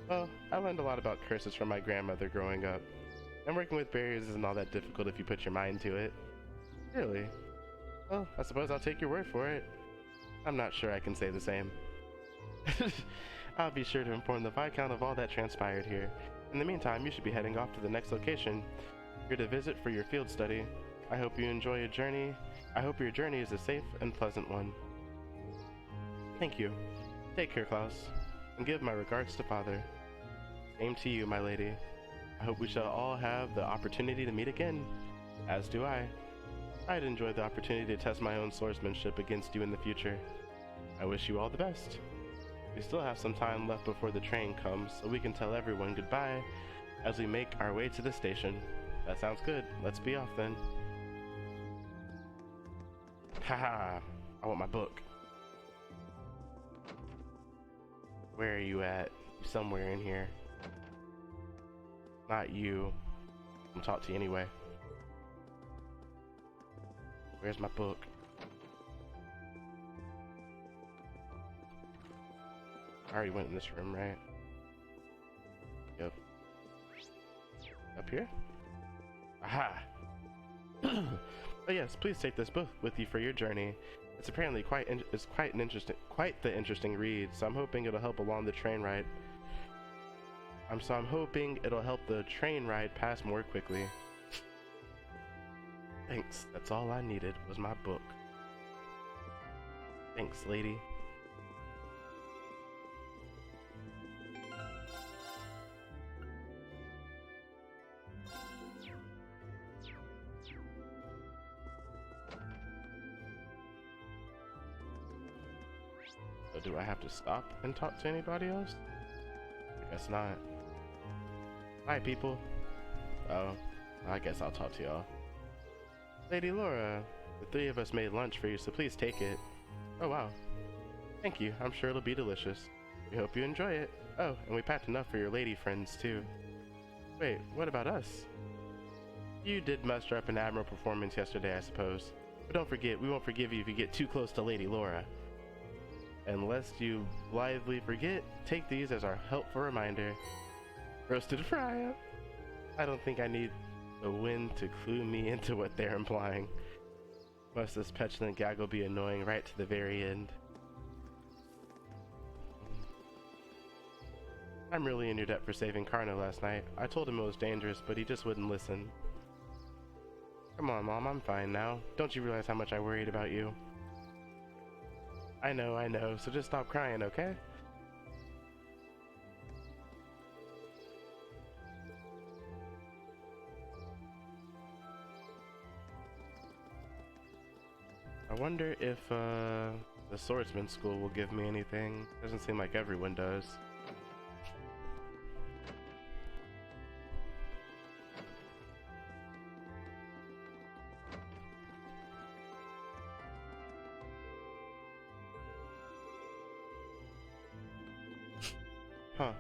Well, I learned a lot about curses from my grandmother growing up, and working with barriers isn't all that difficult if you put your mind to it. Really? Well, I suppose I'll take your word for it. I'm not sure I can say the same. I'll be sure to inform the Viscount of all that transpired here. In the meantime, you should be heading off to the next location. You're to visit for your field study. I hope you enjoy your journey. I hope your journey is a safe and pleasant one. Thank you. Take care, Klaus, and give my regards to Father. Same to you, my lady. I hope we shall all have the opportunity to meet again, as do I. I'd enjoy the opportunity to test my own swordsmanship against you in the future. I wish you all the best. We still have some time left before the train comes, so we can tell everyone goodbye as we make our way to the station. That sounds good. Let's be off then. Haha, I want my book. Where are you at? Somewhere in here. Not you. I'm talk to you anyway. Where's my book? I already went in this room, right? Yep. Up here? Aha! Oh yes, please take this book with you for your journey. It's apparently quite the interesting read, so I'm hoping it'll help along the train ride. I'm hoping it'll help the train ride pass more quickly. Thanks, that's all I needed was my book. Thanks, lady. So do I have to stop and talk to anybody else? I guess not. Hi, people. Oh, I guess I'll talk to y'all. Lady Laura, the three of us made lunch for you, so please take it. Oh, wow. Thank you. I'm sure it'll be delicious. We hope you enjoy it. Oh, and we packed enough for your lady friends, too. Wait, what about us? You did muster up an admirable performance yesterday, I suppose. But don't forget, we won't forgive you if you get too close to Lady Laura. And lest you blithely forget, take these as our helpful reminder. Roasted fry. I don't think I need the wind to clue me into what they're implying. Must this petulant gaggle be annoying right to the very end? I'm really in your debt for saving Carno last night. I told him it was dangerous, but he just wouldn't listen. Come on, Mom, I'm fine now. Don't you realize how much I worried about you? I know, so just stop crying, okay? I wonder if the swordsman school will give me anything. Doesn't seem like everyone does. Huh.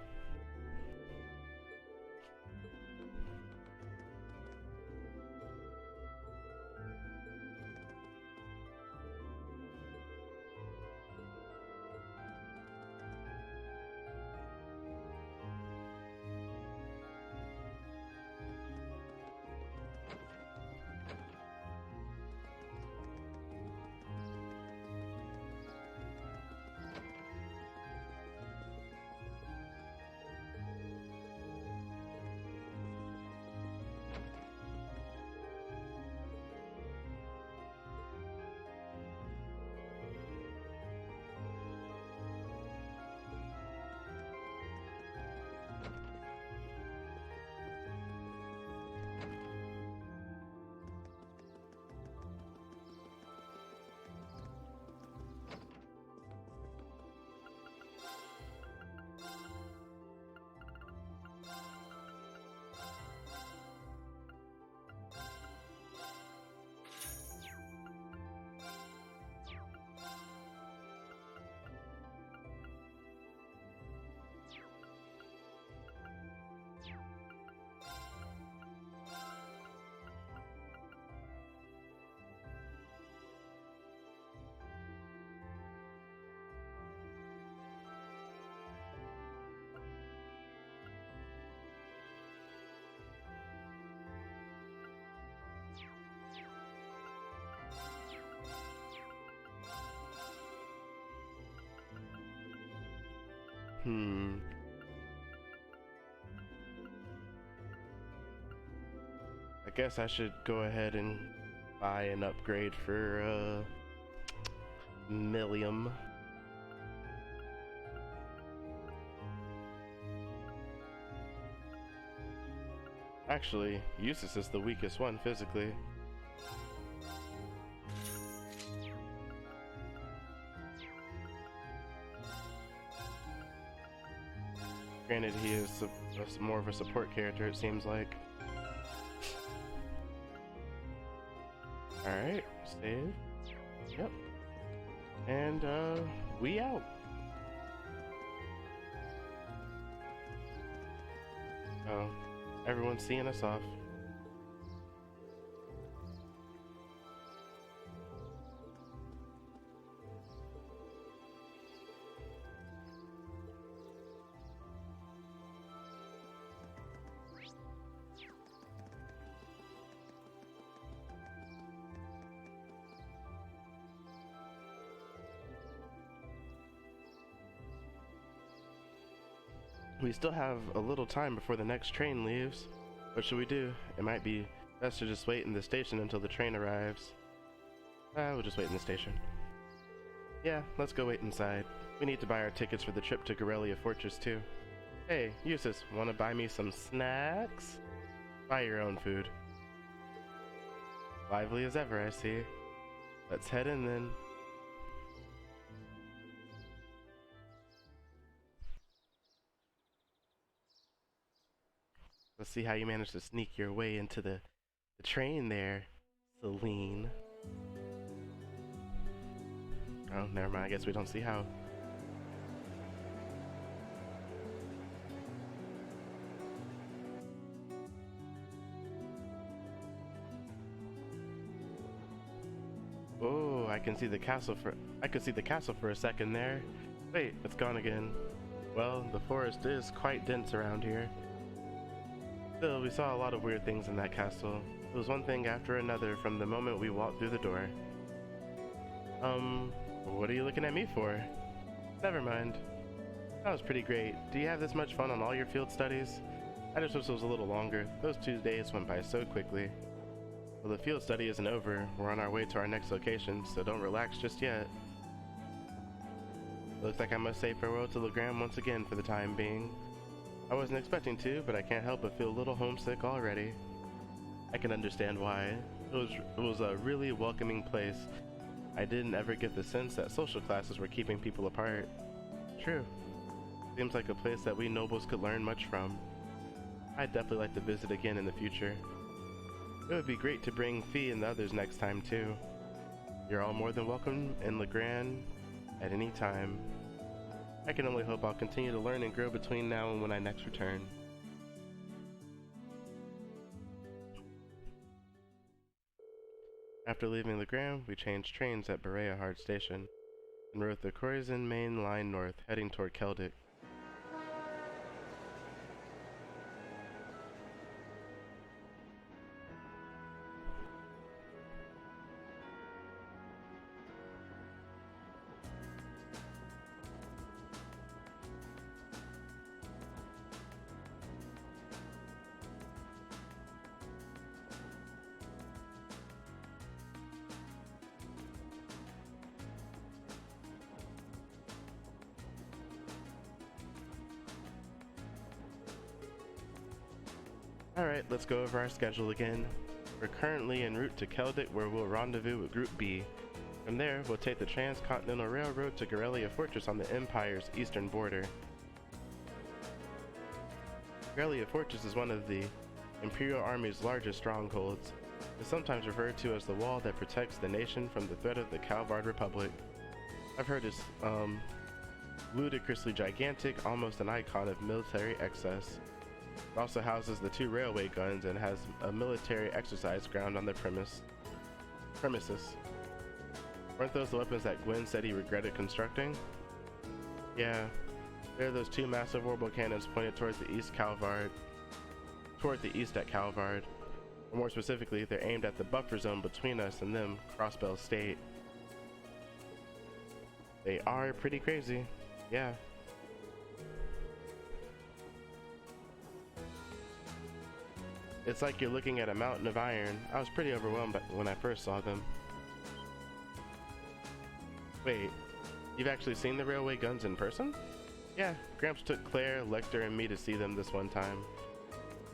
I guess I should go ahead and buy an upgrade for Millium. Actually, Eustace is the weakest one physically. Granted, he is more of a support character, it seems like. Alright, save. Yep. And, we out. Oh, everyone's seeing us off. We still have a little time before the next train leaves. What should we do? It might be best to just wait in the station until the train arrives. We'll just wait in the station. Yeah, let's go wait inside. We need to buy our tickets for the trip to Garrelia Fortress too. Hey, Eustace, wanna buy me some snacks? Buy your own food. Lively as ever, I see. Let's head in then. Let's see how you managed to sneak your way into the train there, Celine. Oh, never mind. I guess we don't see how. Oh, I can see the castle for a second there. Wait, it's gone again. Well, the forest is quite dense around here. Still, we saw a lot of weird things in that castle. It was one thing after another from the moment we walked through the door. What are you looking at me for? Never mind. That was pretty great. Do you have this much fun on all your field studies? I just wish it was a little longer. Those 2 days went by so quickly. Well, the field study isn't over. We're on our way to our next location, so don't relax just yet. Looks like I must say farewell to Legram once again for the time being. I wasn't expecting to, but I can't help but feel a little homesick already. I can understand why. It was a really welcoming place. I didn't ever get the sense that social classes were keeping people apart. True. Seems like a place that we nobles could learn much from. I'd definitely like to visit again in the future. It would be great to bring Fee and the others next time too. You're all more than welcome in Legrand at any time. I can only hope I'll continue to learn and grow between now and when I next return. After leaving Legrand, we changed trains at Berea Station and rode the Croizon Main Line north, heading toward Keldic. Alright, let's go over our schedule again. We're currently en route to Keldic, where we'll rendezvous with Group B. From there, we'll take the Transcontinental Railroad to Garrelia Fortress on the Empire's eastern border. Garrelia Fortress is one of the Imperial Army's largest strongholds. It's sometimes referred to as the wall that protects the nation from the threat of the Calvard Republic. I've heard it's ludicrously gigantic, almost an icon of military excess. It also houses the 2 railway guns and has a military exercise ground on the premises. Weren't those the weapons that Gwyn said he regretted constructing? Yeah, they're those 2 massive orbital cannons pointed towards the east at Calvard. Or more specifically, they're aimed at the buffer zone between us and them, Crossbell State. They are pretty crazy, yeah. It's like you're looking at a mountain of iron. I was pretty overwhelmed when I first saw them. Wait, you've actually seen the railway guns in person? Yeah, Gramps took Claire, Lecter, and me to see them this one time.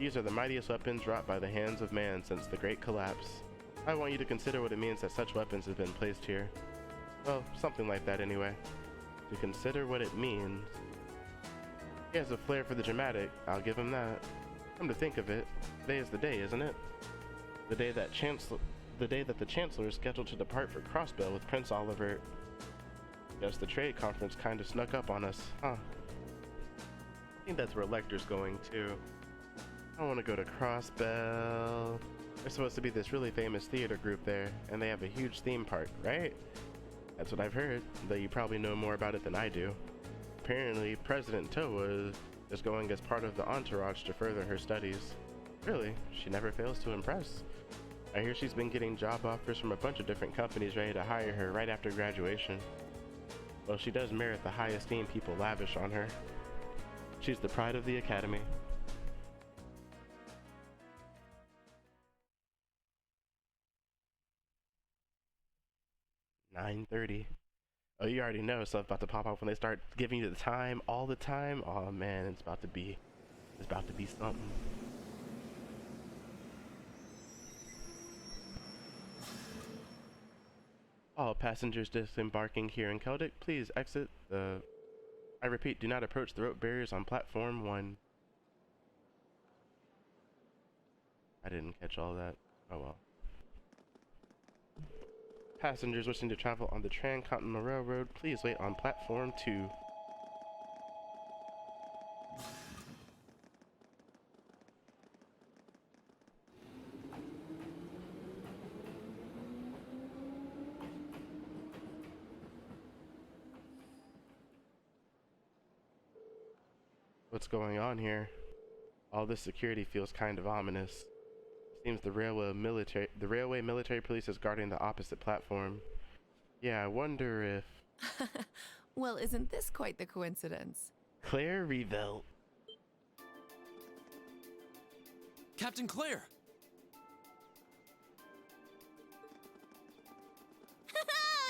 These are the mightiest weapons wrought by the hands of man since the Great Collapse. I want you to consider what it means that such weapons have been placed here. Well, something like that anyway. To consider what it means. He has a flair for the dramatic, I'll give him that. Come to think of it, today is the day, isn't it? The day that the day that the Chancellor is scheduled to depart for Crossbell with Prince Oliver. Guess the trade conference kind of snuck up on us, huh? I think that's where Lecter's going too. I want to go to Crossbell. There's supposed to be this really famous theater group there, and they have a huge theme park, right? That's what I've heard, though you probably know more about it than I do. Apparently, President Towa is going as part of the entourage to further her studies. Really, she never fails to impress. I hear she's been getting job offers from a bunch of different companies ready to hire her right after graduation. Well, she does merit the high esteem people lavish on her. She's the pride of the academy. "9:30. Oh, you already know stuff about to pop up when they start giving you the time all the time. Oh man, it's about to be something. All passengers disembarking here in Keldic, please exit the... I repeat, do not approach the rope barriers on platform 1. I didn't catch all that. Oh well. Passengers wishing to travel on the Transcontinental Railroad, please wait on platform 2. What's going on here? All this security feels kind of ominous. Seems the railway military police is guarding the opposite platform. Yeah, I wonder if... Well, isn't this quite the coincidence? Claire Revelt. Captain Claire!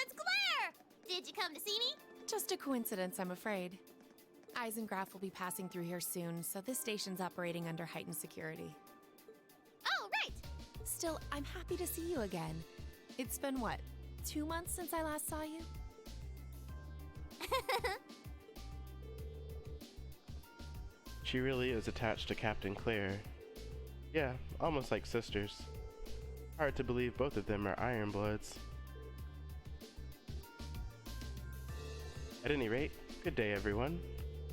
It's Claire! Did you come to see me? Just a coincidence, I'm afraid. Eisengraf will be passing through here soon, so this station's operating under heightened security. Oh, right! Still, I'm happy to see you again. It's been, what, 2 months since I last saw you? She really is attached to Captain Claire. Yeah, almost like sisters. Hard to believe both of them are Ironbloods. At any rate, good day everyone.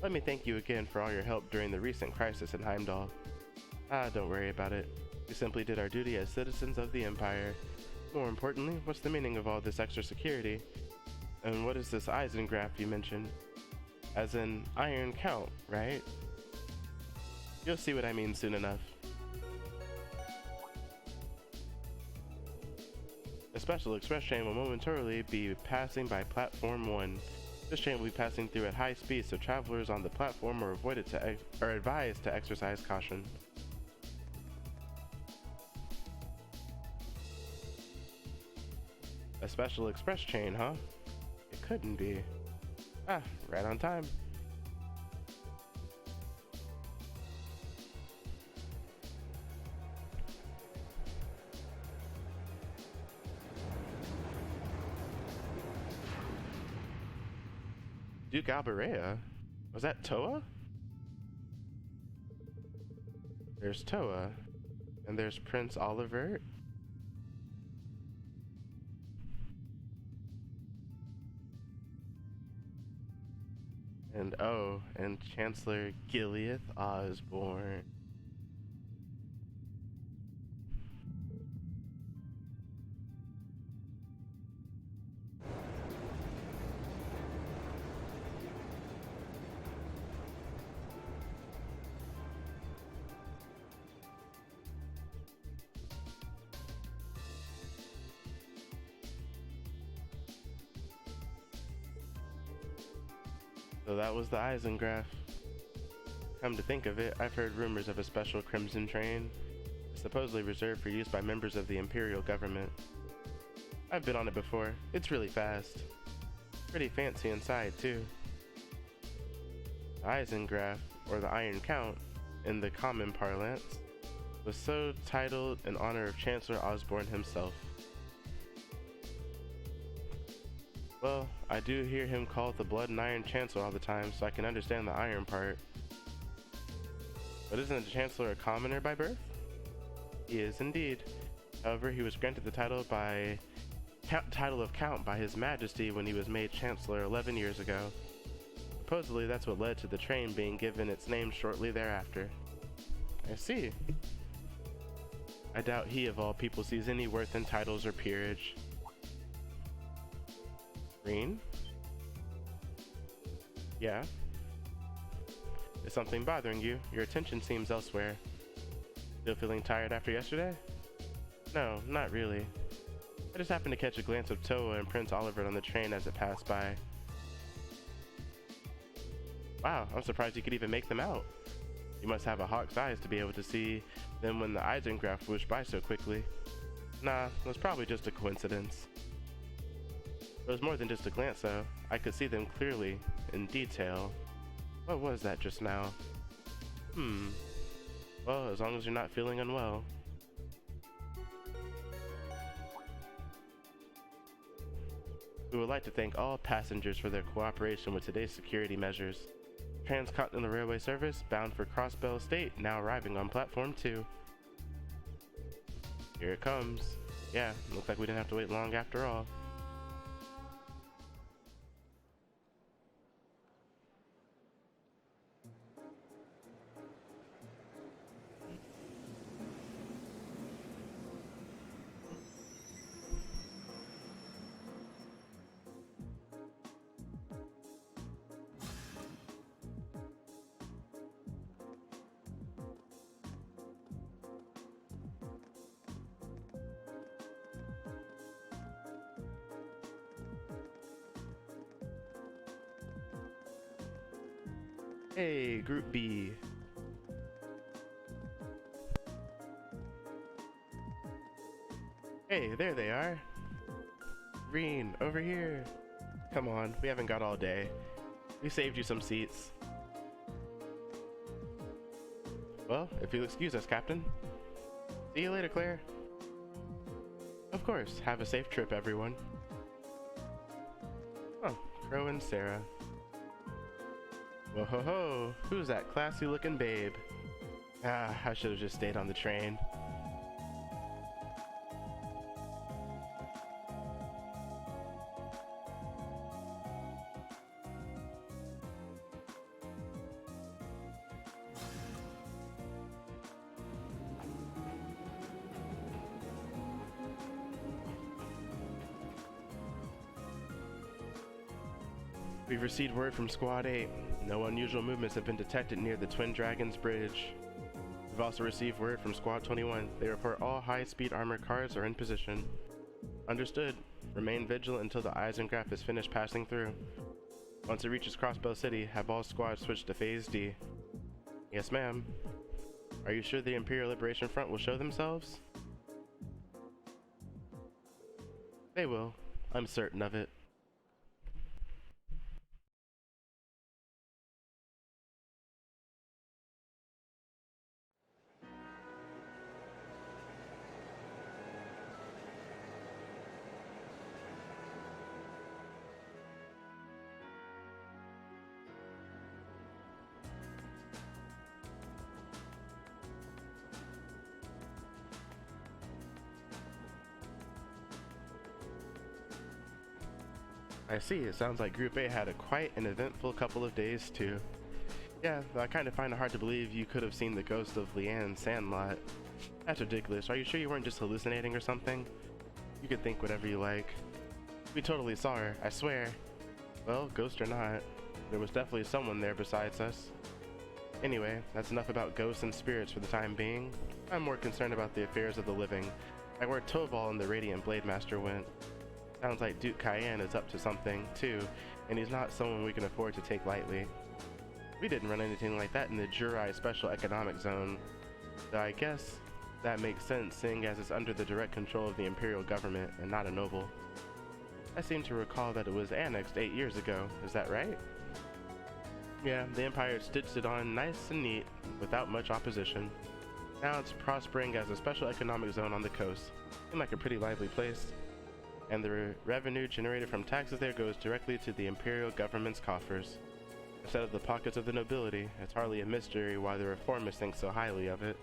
Let me thank you again for all your help during the recent crisis in Heimdall. Don't worry about it. We simply did our duty as citizens of the Empire. More importantly, what's the meaning of all this extra security? And what is this Eisengraf you mentioned? As in Iron Count, right? You'll see what I mean soon enough. A special express train will momentarily be passing by platform 1. This train will be passing through at high speed, so travelers on the platform are advised to exercise caution. A special express train, huh? It couldn't be. Right on time. Duke Alberea? Was that Towa? There's Towa. And there's Prince Oliver. And Chancellor Gileath Osborne. So that was the Eisengraf. Come to think of it, I've heard rumors of a special Crimson train, supposedly reserved for use by members of the Imperial government. I've been on it before. It's really fast. Pretty fancy inside, too. The Eisengraf, or the Iron Count, in the common parlance, was so titled in honor of Chancellor Osborne himself. Well, I do hear him called the Blood and Iron Chancellor all the time, so I can understand the iron part. But isn't the Chancellor a commoner by birth? He is indeed. However, he was granted the title of Count by His Majesty when he was made Chancellor 11 years ago. Supposedly, that's what led to the train being given its name shortly thereafter. I see. I doubt he, of all people, sees any worth in titles or peerage. Green? Yeah? Is something bothering you? Your attention seems elsewhere. Still feeling tired after yesterday? No, not really. I just happened to catch a glance of Toa and Prince Oliver on the train as it passed by. Wow, I'm surprised you could even make them out. You must have a hawk's eyes to be able to see them when the Eisengraf whooshed by so quickly. Nah, it was probably just a coincidence. It was more than just a glance though. I could see them clearly, in detail. What was that just now? Well, as long as you're not feeling unwell. We would like to thank all passengers for their cooperation with today's security measures. Transcontinental Railway Service bound for Crossbell Estate now arriving on platform 2. Here it comes. Yeah, looks like we didn't have to wait long after all. Hey, Group B. Hey, there they are. Green, over here. Come on, we haven't got all day. We saved you some seats. Well, if you'll excuse us, Captain. See you later, Claire. Of course, have a safe trip, everyone. Oh, Crow and Sarah. Whoa ho ho, who's that classy looking babe? Ah, I should have just stayed on the train. We've received word from Squad 8. No unusual movements have been detected near the Twin Dragons Bridge. We've also received word from Squad 21. They report all high-speed armored cars are in position. Understood. Remain vigilant until the Eisengraf is finished passing through. Once it reaches Crossbell City, have all squads switch to Phase D. Yes, ma'am. Are you sure the Imperial Liberation Front will show themselves? They will. I'm certain of it. I see, it sounds like Group A had quite an eventful couple of days too. Yeah, though I kind of find it hard to believe you could have seen the ghost of Leanne Sandlot. That's ridiculous. Are you sure you weren't just hallucinating or something? You could think whatever you like. We totally saw her, I swear. Well, ghost or not, there was definitely someone there besides us. Anyway, that's enough about ghosts and spirits for the time being. I'm more concerned about the affairs of the living, like where Toval and the Radiant Blade Master went. Sounds like Duke Cayenne is up to something, too, and he's not someone we can afford to take lightly. We didn't run anything like that in the Jurai Special Economic Zone, though I guess that makes sense seeing as it's under the direct control of the Imperial government and not a noble. I seem to recall that it was annexed 8 years ago, is that right? Yeah, the Empire stitched it on nice and neat, without much opposition. Now it's prospering as a special economic zone on the coast. Seems like a pretty lively place. And the revenue generated from taxes there goes directly to the Imperial government's coffers. Instead of the pockets of the nobility, it's hardly a mystery why the reformists think so highly of it.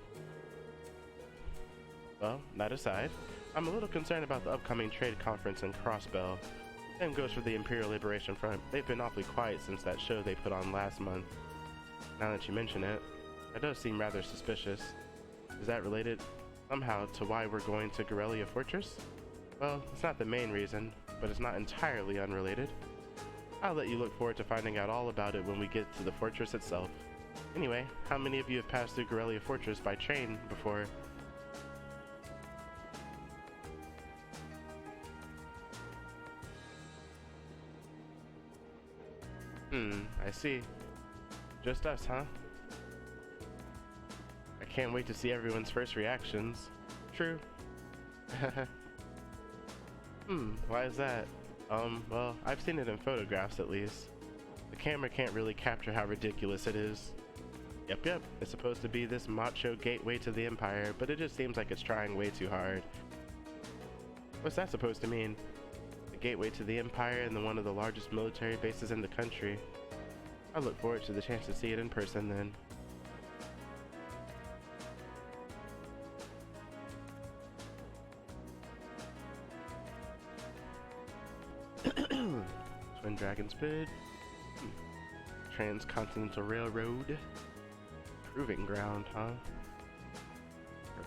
Well, that aside, I'm a little concerned about the upcoming trade conference in Crossbell. Same goes for the Imperial Liberation Front. They've been awfully quiet since that show they put on last month. Now that you mention it, that does seem rather suspicious. Is that related somehow to why we're going to Garrelia Fortress? Well, it's not the main reason, but it's not entirely unrelated. I'll let you look forward to finding out all about it when we get to the fortress itself. Anyway, how many of you have passed through Garrelia Fortress by train before? I see. Just us, huh? I can't wait to see everyone's first reactions. True. Why is that? Well, I've seen it in photographs at least. The camera can't really capture how ridiculous it is. Yep, it's supposed to be this macho gateway to the Empire, but it just seems like it's trying way too hard. What's that supposed to mean? The gateway to the Empire and one of the largest military bases in the country. I look forward to the chance to see it in person then. Twin Dragons Bridge. Transcontinental Railroad. Proving ground, huh?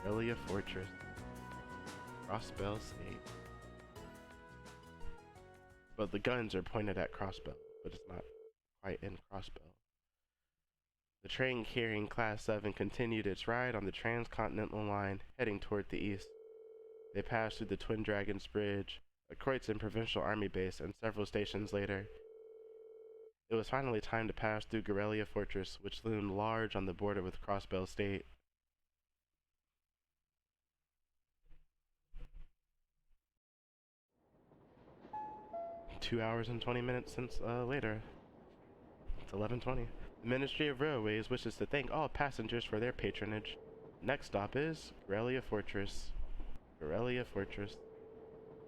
Garrelia Fortress. Crossbell State. Well, the guns are pointed at Crossbell, but it's not quite in Crossbell. The train carrying Class 7 continued its ride on the Transcontinental Line, heading toward the east. They passed through the Twin Dragons Bridge, a Kreutzen Provincial Army base, and several stations later. It was finally time to pass through Garrelia Fortress, which loomed large on the border with Crossbell State. "2 hours and 20 minutes since later. It's 11:20. The Ministry of Railways wishes to thank all passengers for their patronage. Next stop is Garrelia Fortress. Garrelia Fortress.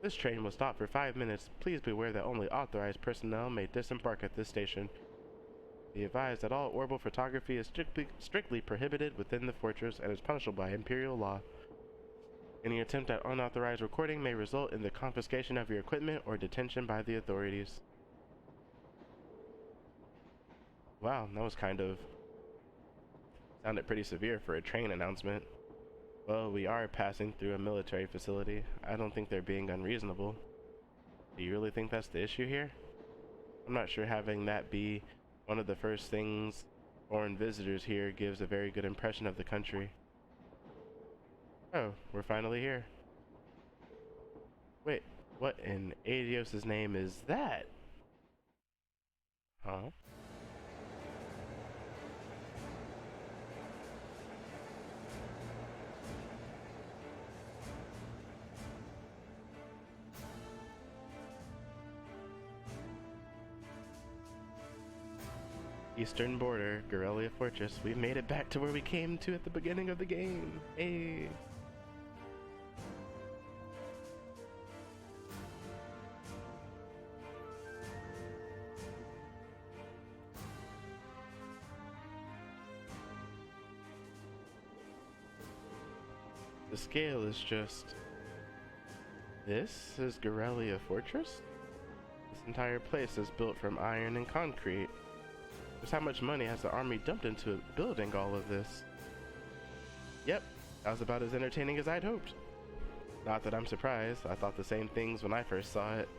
This train will stop for 5 minutes. Please be aware that only authorized personnel may disembark at this station. Be advised that all orbital photography is strictly prohibited within the fortress and is punishable by Imperial law. Any attempt at unauthorized recording may result in the confiscation of your equipment or detention by the authorities." Wow, that was sounded pretty severe for a train announcement. Well, we are passing through a military facility. I don't think they're being unreasonable. Do you really think that's the issue here? I'm not sure having that be one of the first things foreign visitors here gives a very good impression of the country. Oh, we're finally here. Wait, what in Adios' name is that? Huh? Eastern border, Garrelia Fortress. We've made it back to where we came to at the beginning of the game. Hey. The scale is just... This is Garrelia Fortress? This entire place is built from iron and concrete. Just how much money has the army dumped into building all of this? Yep, that was about as entertaining as I'd hoped. Not that I'm surprised, I thought the same things when I first saw it.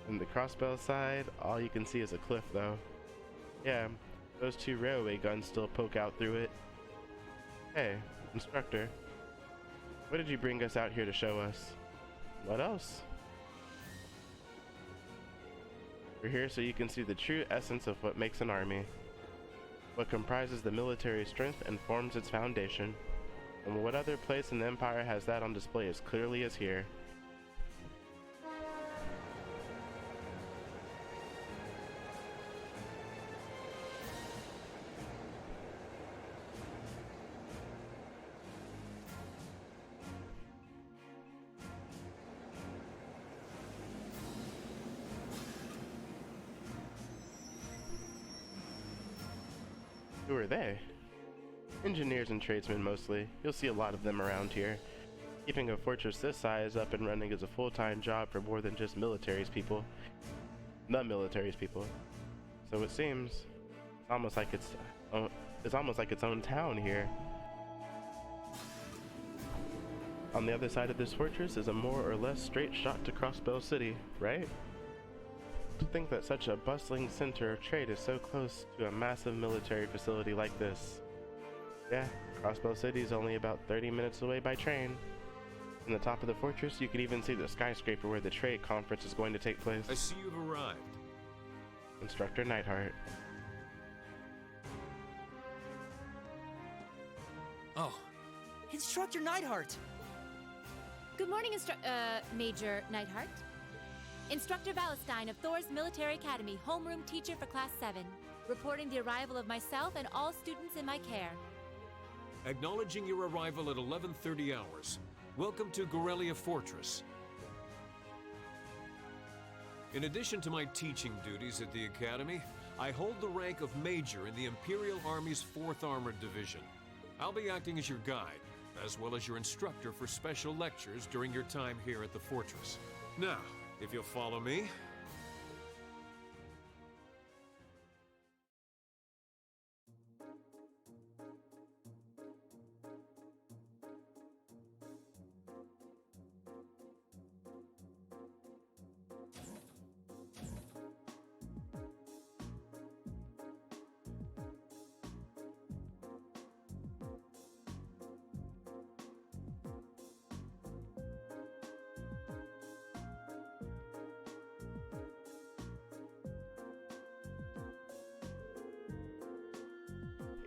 From the Crossbell side, all you can see is a cliff though. Yeah, those two railway guns still poke out through it. Hey, instructor. What did you bring us out here to show us? What else? We're here so you can see the true essence of what makes an army. What comprises the military strength and forms its foundation. And what other place in the Empire has that on display as clearly as here? Who are they? Engineers and tradesmen mostly. You'll see a lot of them around here. Keeping a fortress this size up and running is a full-time job for more than just military's people. The military's people. So it seems it's almost like its own town here. On the other side of this fortress is a more or less straight shot to Crossbell City, right? To think that such a bustling center of trade is so close to a massive military facility like this. Yeah, Crossbell City is only about 30 minutes away by train. From the top of the fortress, you could even see the skyscraper where the trade conference is going to take place. I see you've arrived. Instructor Neidhart. Oh, Instructor Neidhart! Good morning, Major Neidhart. Instructor Valestein of Thor's Military Academy, homeroom teacher for Class 7. Reporting the arrival of myself and all students in my care. Acknowledging your arrival at 11:30 hours. Welcome to Gorelia Fortress. In addition to my teaching duties at the Academy, I hold the rank of Major in the Imperial Army's 4th Armored Division. I'll be acting as your guide, as well as your instructor for special lectures during your time here at the fortress. Now, if you'll follow me.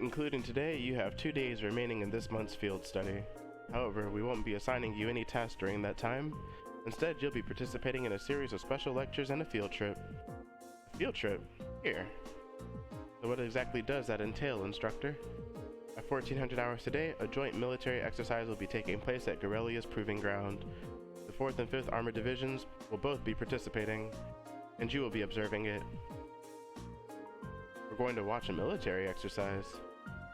Including today, you have 2 days remaining in this month's field study. However, we won't be assigning you any tasks during that time. Instead, you'll be participating in a series of special lectures and a field trip. A field trip? Here. So what exactly does that entail, instructor? At 1400 hours today, a joint military exercise will be taking place at Gorelia's Proving Ground. The 4th and 5th Armored Divisions will both be participating, and you will be observing it. We're going to watch a military exercise.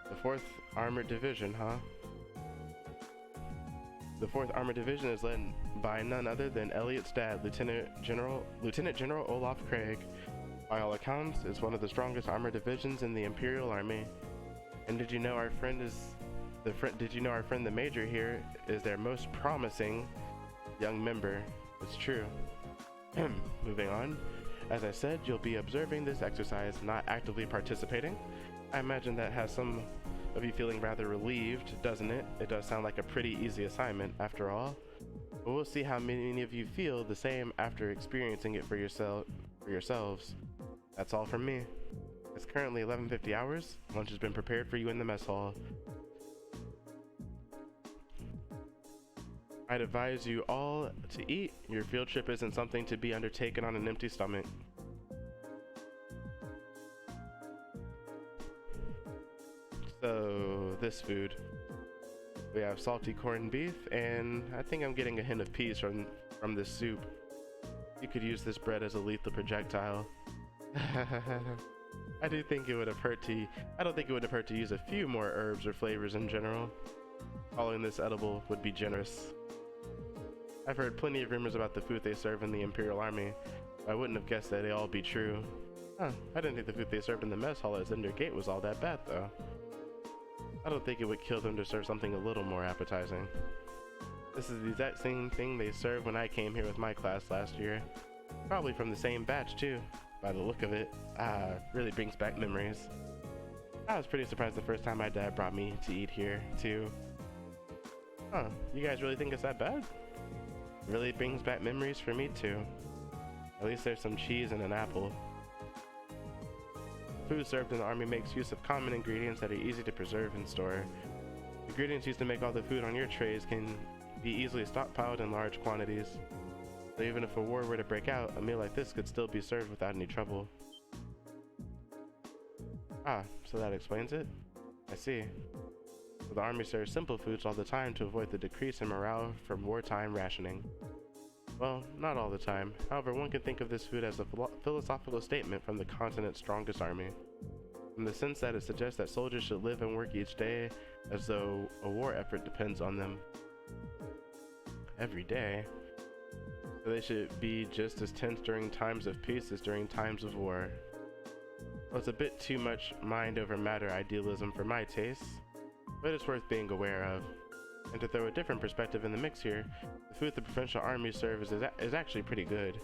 The 4th Armored Division, huh? The 4th Armored Division is led by none other than Elliot's dad, Lieutenant General Olaf Craig. By all accounts, it's one of the strongest armored divisions in the Imperial Army. And did you know our friend the Major here is their most promising young member? It's true. Moving on. As I said, you'll be observing this exercise, not actively participating. I imagine that has some of you feeling rather relieved, doesn't it? It does sound like a pretty easy assignment, after all. But we'll see how many of you feel the same after experiencing it for yourselves. That's all from me. It's currently 11:50 hours. Lunch has been prepared for you in the mess hall. I'd advise you all to eat. Your field trip isn't something to be undertaken on an empty stomach. So, this food. We have salty corned beef, and I think I'm getting a hint of peas from this soup. You could use this bread as a lethal projectile. I don't think it would have hurt to use a few more herbs or flavors in general. Following this edible would be generous. I've heard plenty of rumors about the food they serve in the Imperial Army. I wouldn't have guessed that they all be true. Huh, I didn't think the food they served in the mess hall at Zender Gate was all that bad, though. I don't think it would kill them to serve something a little more appetizing. This is the exact same thing they served when I came here with my class last year. Probably from the same batch, too, by the look of it. Really brings back memories. I was pretty surprised the first time my dad brought me to eat here, too. Huh, you guys really think it's that bad? Really brings back memories for me, too. At least there's some cheese and an apple. Food served in the army makes use of common ingredients that are easy to preserve and store. Ingredients used to make all the food on your trays can be easily stockpiled in large quantities. So even if a war were to break out, a meal like this could still be served without any trouble. Ah, so that explains it? I see. So the army serves simple foods all the time to avoid the decrease in morale from wartime rationing. Well, not all the time. However, one can think of this food as a philosophical statement from the continent's strongest army. In the sense that it suggests that soldiers should live and work each day as though a war effort depends on them. every day. So they should be just as tense during times of peace as during times of war. Well, it's a bit too much mind over matter idealism for my taste, but it's worth being aware of. And to throw a different perspective in the mix here, the food the provincial army serves is actually pretty good.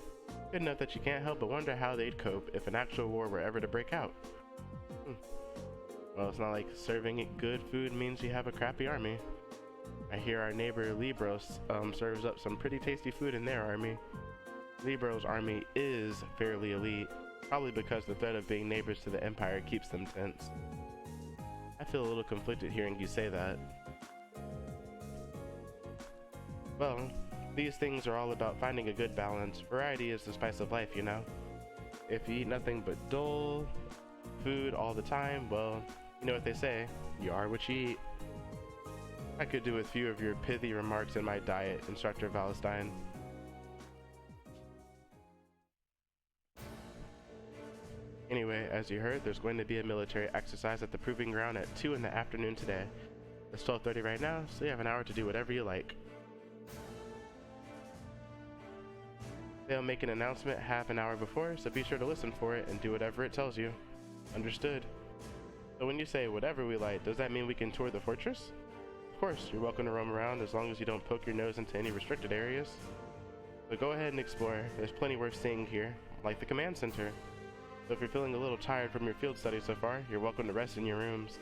Good enough that you can't help but wonder how they'd cope if an actual war were ever to break out. Well, it's not like serving it good food means you have a crappy army. I hear our neighbor Libros serves up some pretty tasty food in their army. Libros' army is fairly elite, probably because the threat of being neighbors to the Empire keeps them tense. I feel a little conflicted hearing you say that. Well, these things are all about finding a good balance. Variety is the spice of life, you know? If you eat nothing but dull food all the time, well, you know what they say, you are what you eat. I could do a few of your pithy remarks in my diet, Instructor Valestein. Anyway, as you heard, there's going to be a military exercise at the Proving Ground at 2 in the afternoon today. It's 12:30 right now, so you have an hour to do whatever you like. They'll make an announcement half an hour before, so be sure to listen for it and do whatever it tells you. Understood. So when you say whatever we like, does that mean we can tour the fortress? Of course, you're welcome to roam around as long as you don't poke your nose into any restricted areas. So go ahead and explore. There's plenty worth seeing here, like the command center. So if you're feeling a little tired from your field study so far, you're welcome to rest in your rooms.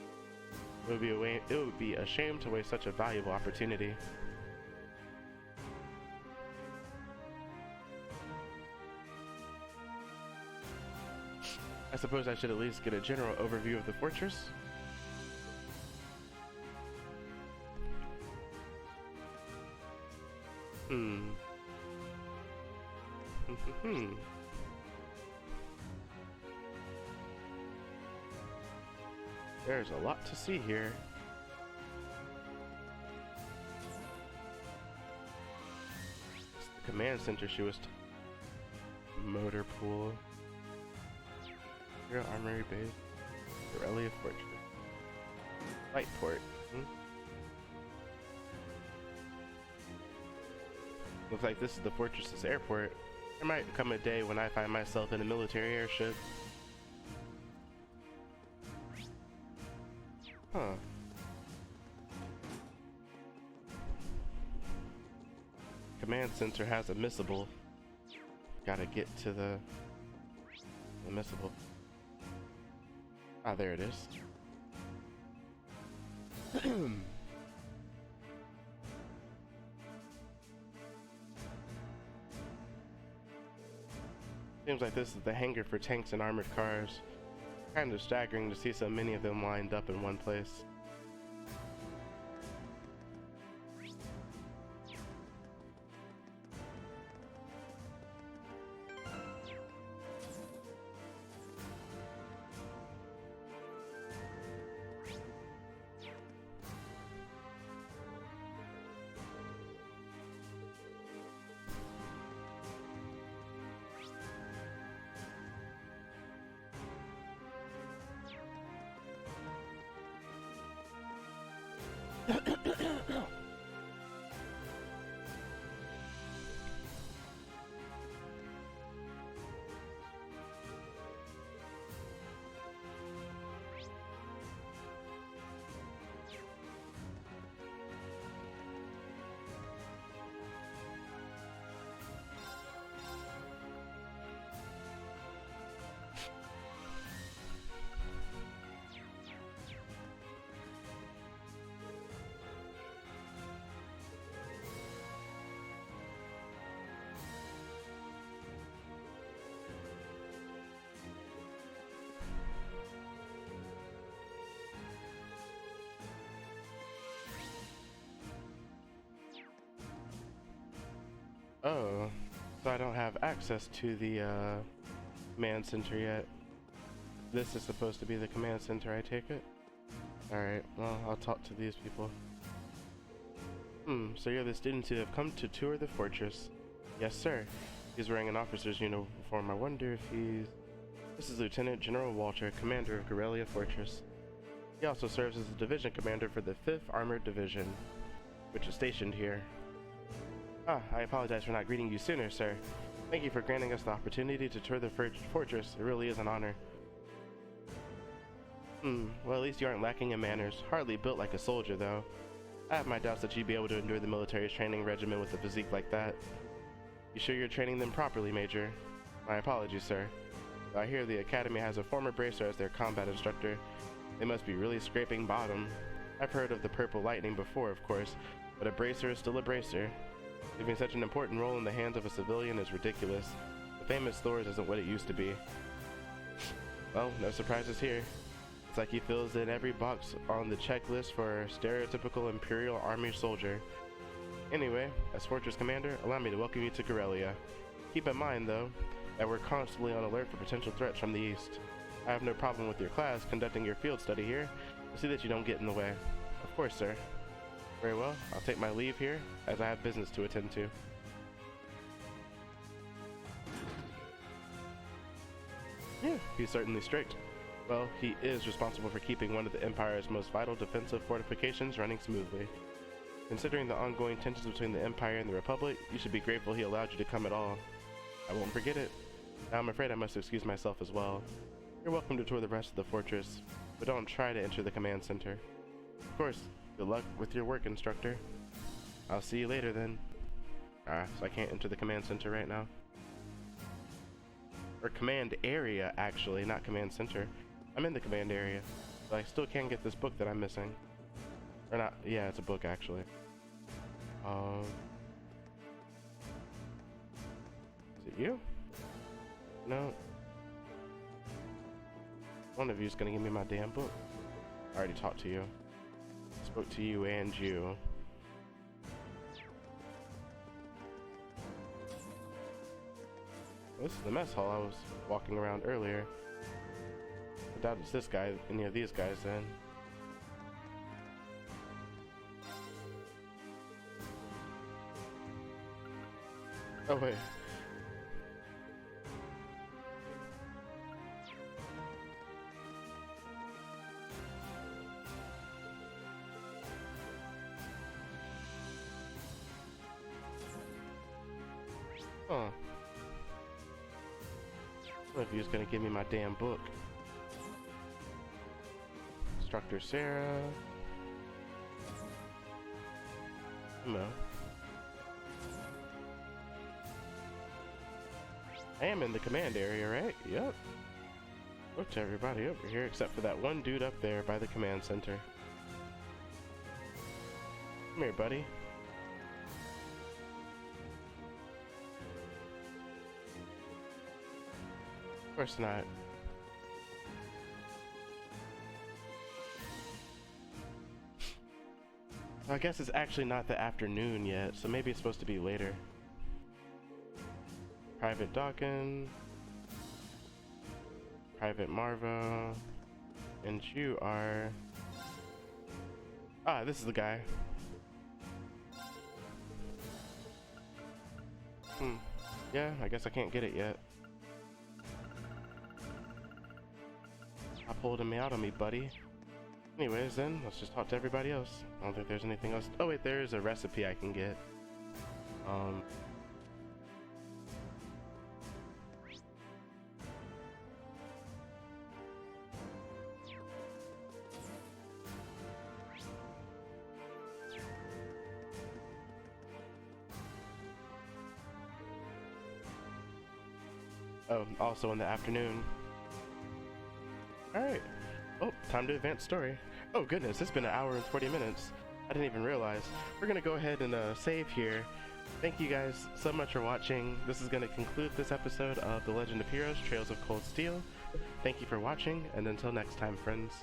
It would be a shame to waste such a valuable opportunity. I suppose I should at least get a general overview of the fortress. There's a lot to see here. It's the command center she was motor pool. Imperial Armory Base, Corellia Fortress, Light Port. Looks like this is the fortress's airport. There might come a day when I find myself in a military airship. Huh. Command center has a missile. Gotta get to the missile. Ah, there it is. Seems like this is the hangar for tanks and armored cars. Kind of staggering to see so many of them lined up in one place. Oh, so I don't have access to the command center yet. This is supposed to be the command center, I take it? Alright, well, I'll talk to these people. So you're the students who have come to tour the fortress. Yes, sir. He's wearing an officer's uniform. I wonder if he's... This is Lieutenant General Walter, commander of Corellia Fortress. He also serves as the division commander for the 5th Armored Division, which is stationed here. I apologize for not greeting you sooner, sir. Thank you for granting us the opportunity to tour the fortress. It really is an honor. Well, at least you aren't lacking in manners. Hardly built like a soldier, though. I have my doubts that you'd be able to endure the military training regimen with a physique like that. You sure you're training them properly, Major? My apologies, sir. I hear the Academy has a former bracer as their combat instructor. They must be really scraping bottom. I've heard of the Purple Lightning before, of course, but a bracer is still a bracer. Leaving such an important role in the hands of a civilian is ridiculous. The famous Thors isn't what it used to be. Well, no surprises here. It's like he fills in every box on the checklist for a stereotypical Imperial Army soldier. Anyway, as Fortress Commander, allow me to welcome you to Corellia. Keep in mind, though, that we're constantly on alert for potential threats from the east. I have no problem with your class conducting your field study here. I'll see that you don't get in the way. Of course, sir. Very well, I'll take my leave here, as I have business to attend to. Yeah, he's certainly strict. Well, he is responsible for keeping one of the Empire's most vital defensive fortifications running smoothly. Considering the ongoing tensions between the Empire and the Republic, you should be grateful he allowed you to come at all. I won't forget it. Now I'm afraid I must excuse myself as well. You're welcome to tour the rest of the fortress, but don't try to enter the command center. Of course, good luck with your work, instructor. I'll see you later then. So I can't enter the command center right now. Or command area, actually, not command center. I'm in the command area, but I still can't get this book that I'm missing. Or not, yeah, it's a book actually. Is it you? No. One of you is gonna give me my damn book. I already talked to you. Spoke to you and you. This is the mess hall I was walking around earlier. I doubt it's this guy, any of these guys then. Oh wait. Huh. One of you is gonna give me my damn book. Instructor Sarah. No. I am in the command area, right? Yep. Look to everybody over here except for that one dude up there by the command center. Come here, buddy. Of course not. I guess it's actually not the afternoon yet, so maybe it's supposed to be later. Private Dawkins, Private Marva, and you are... Ah, this is the guy. Yeah, I guess I can't get it yet. I pulled him out on me, buddy. Anyways, then, let's just talk to everybody else. I don't think there's anything else. Oh wait, there is a recipe I can get. Oh, also in the afternoon. Alright. Oh, time to advance story. Oh goodness, it's been an hour and 40 minutes. I didn't even realize. We're gonna go ahead and save here. Thank you guys so much for watching. This is gonna conclude this episode of The Legend of Heroes: Trails of Cold Steel. Thank you for watching, and until next time, friends.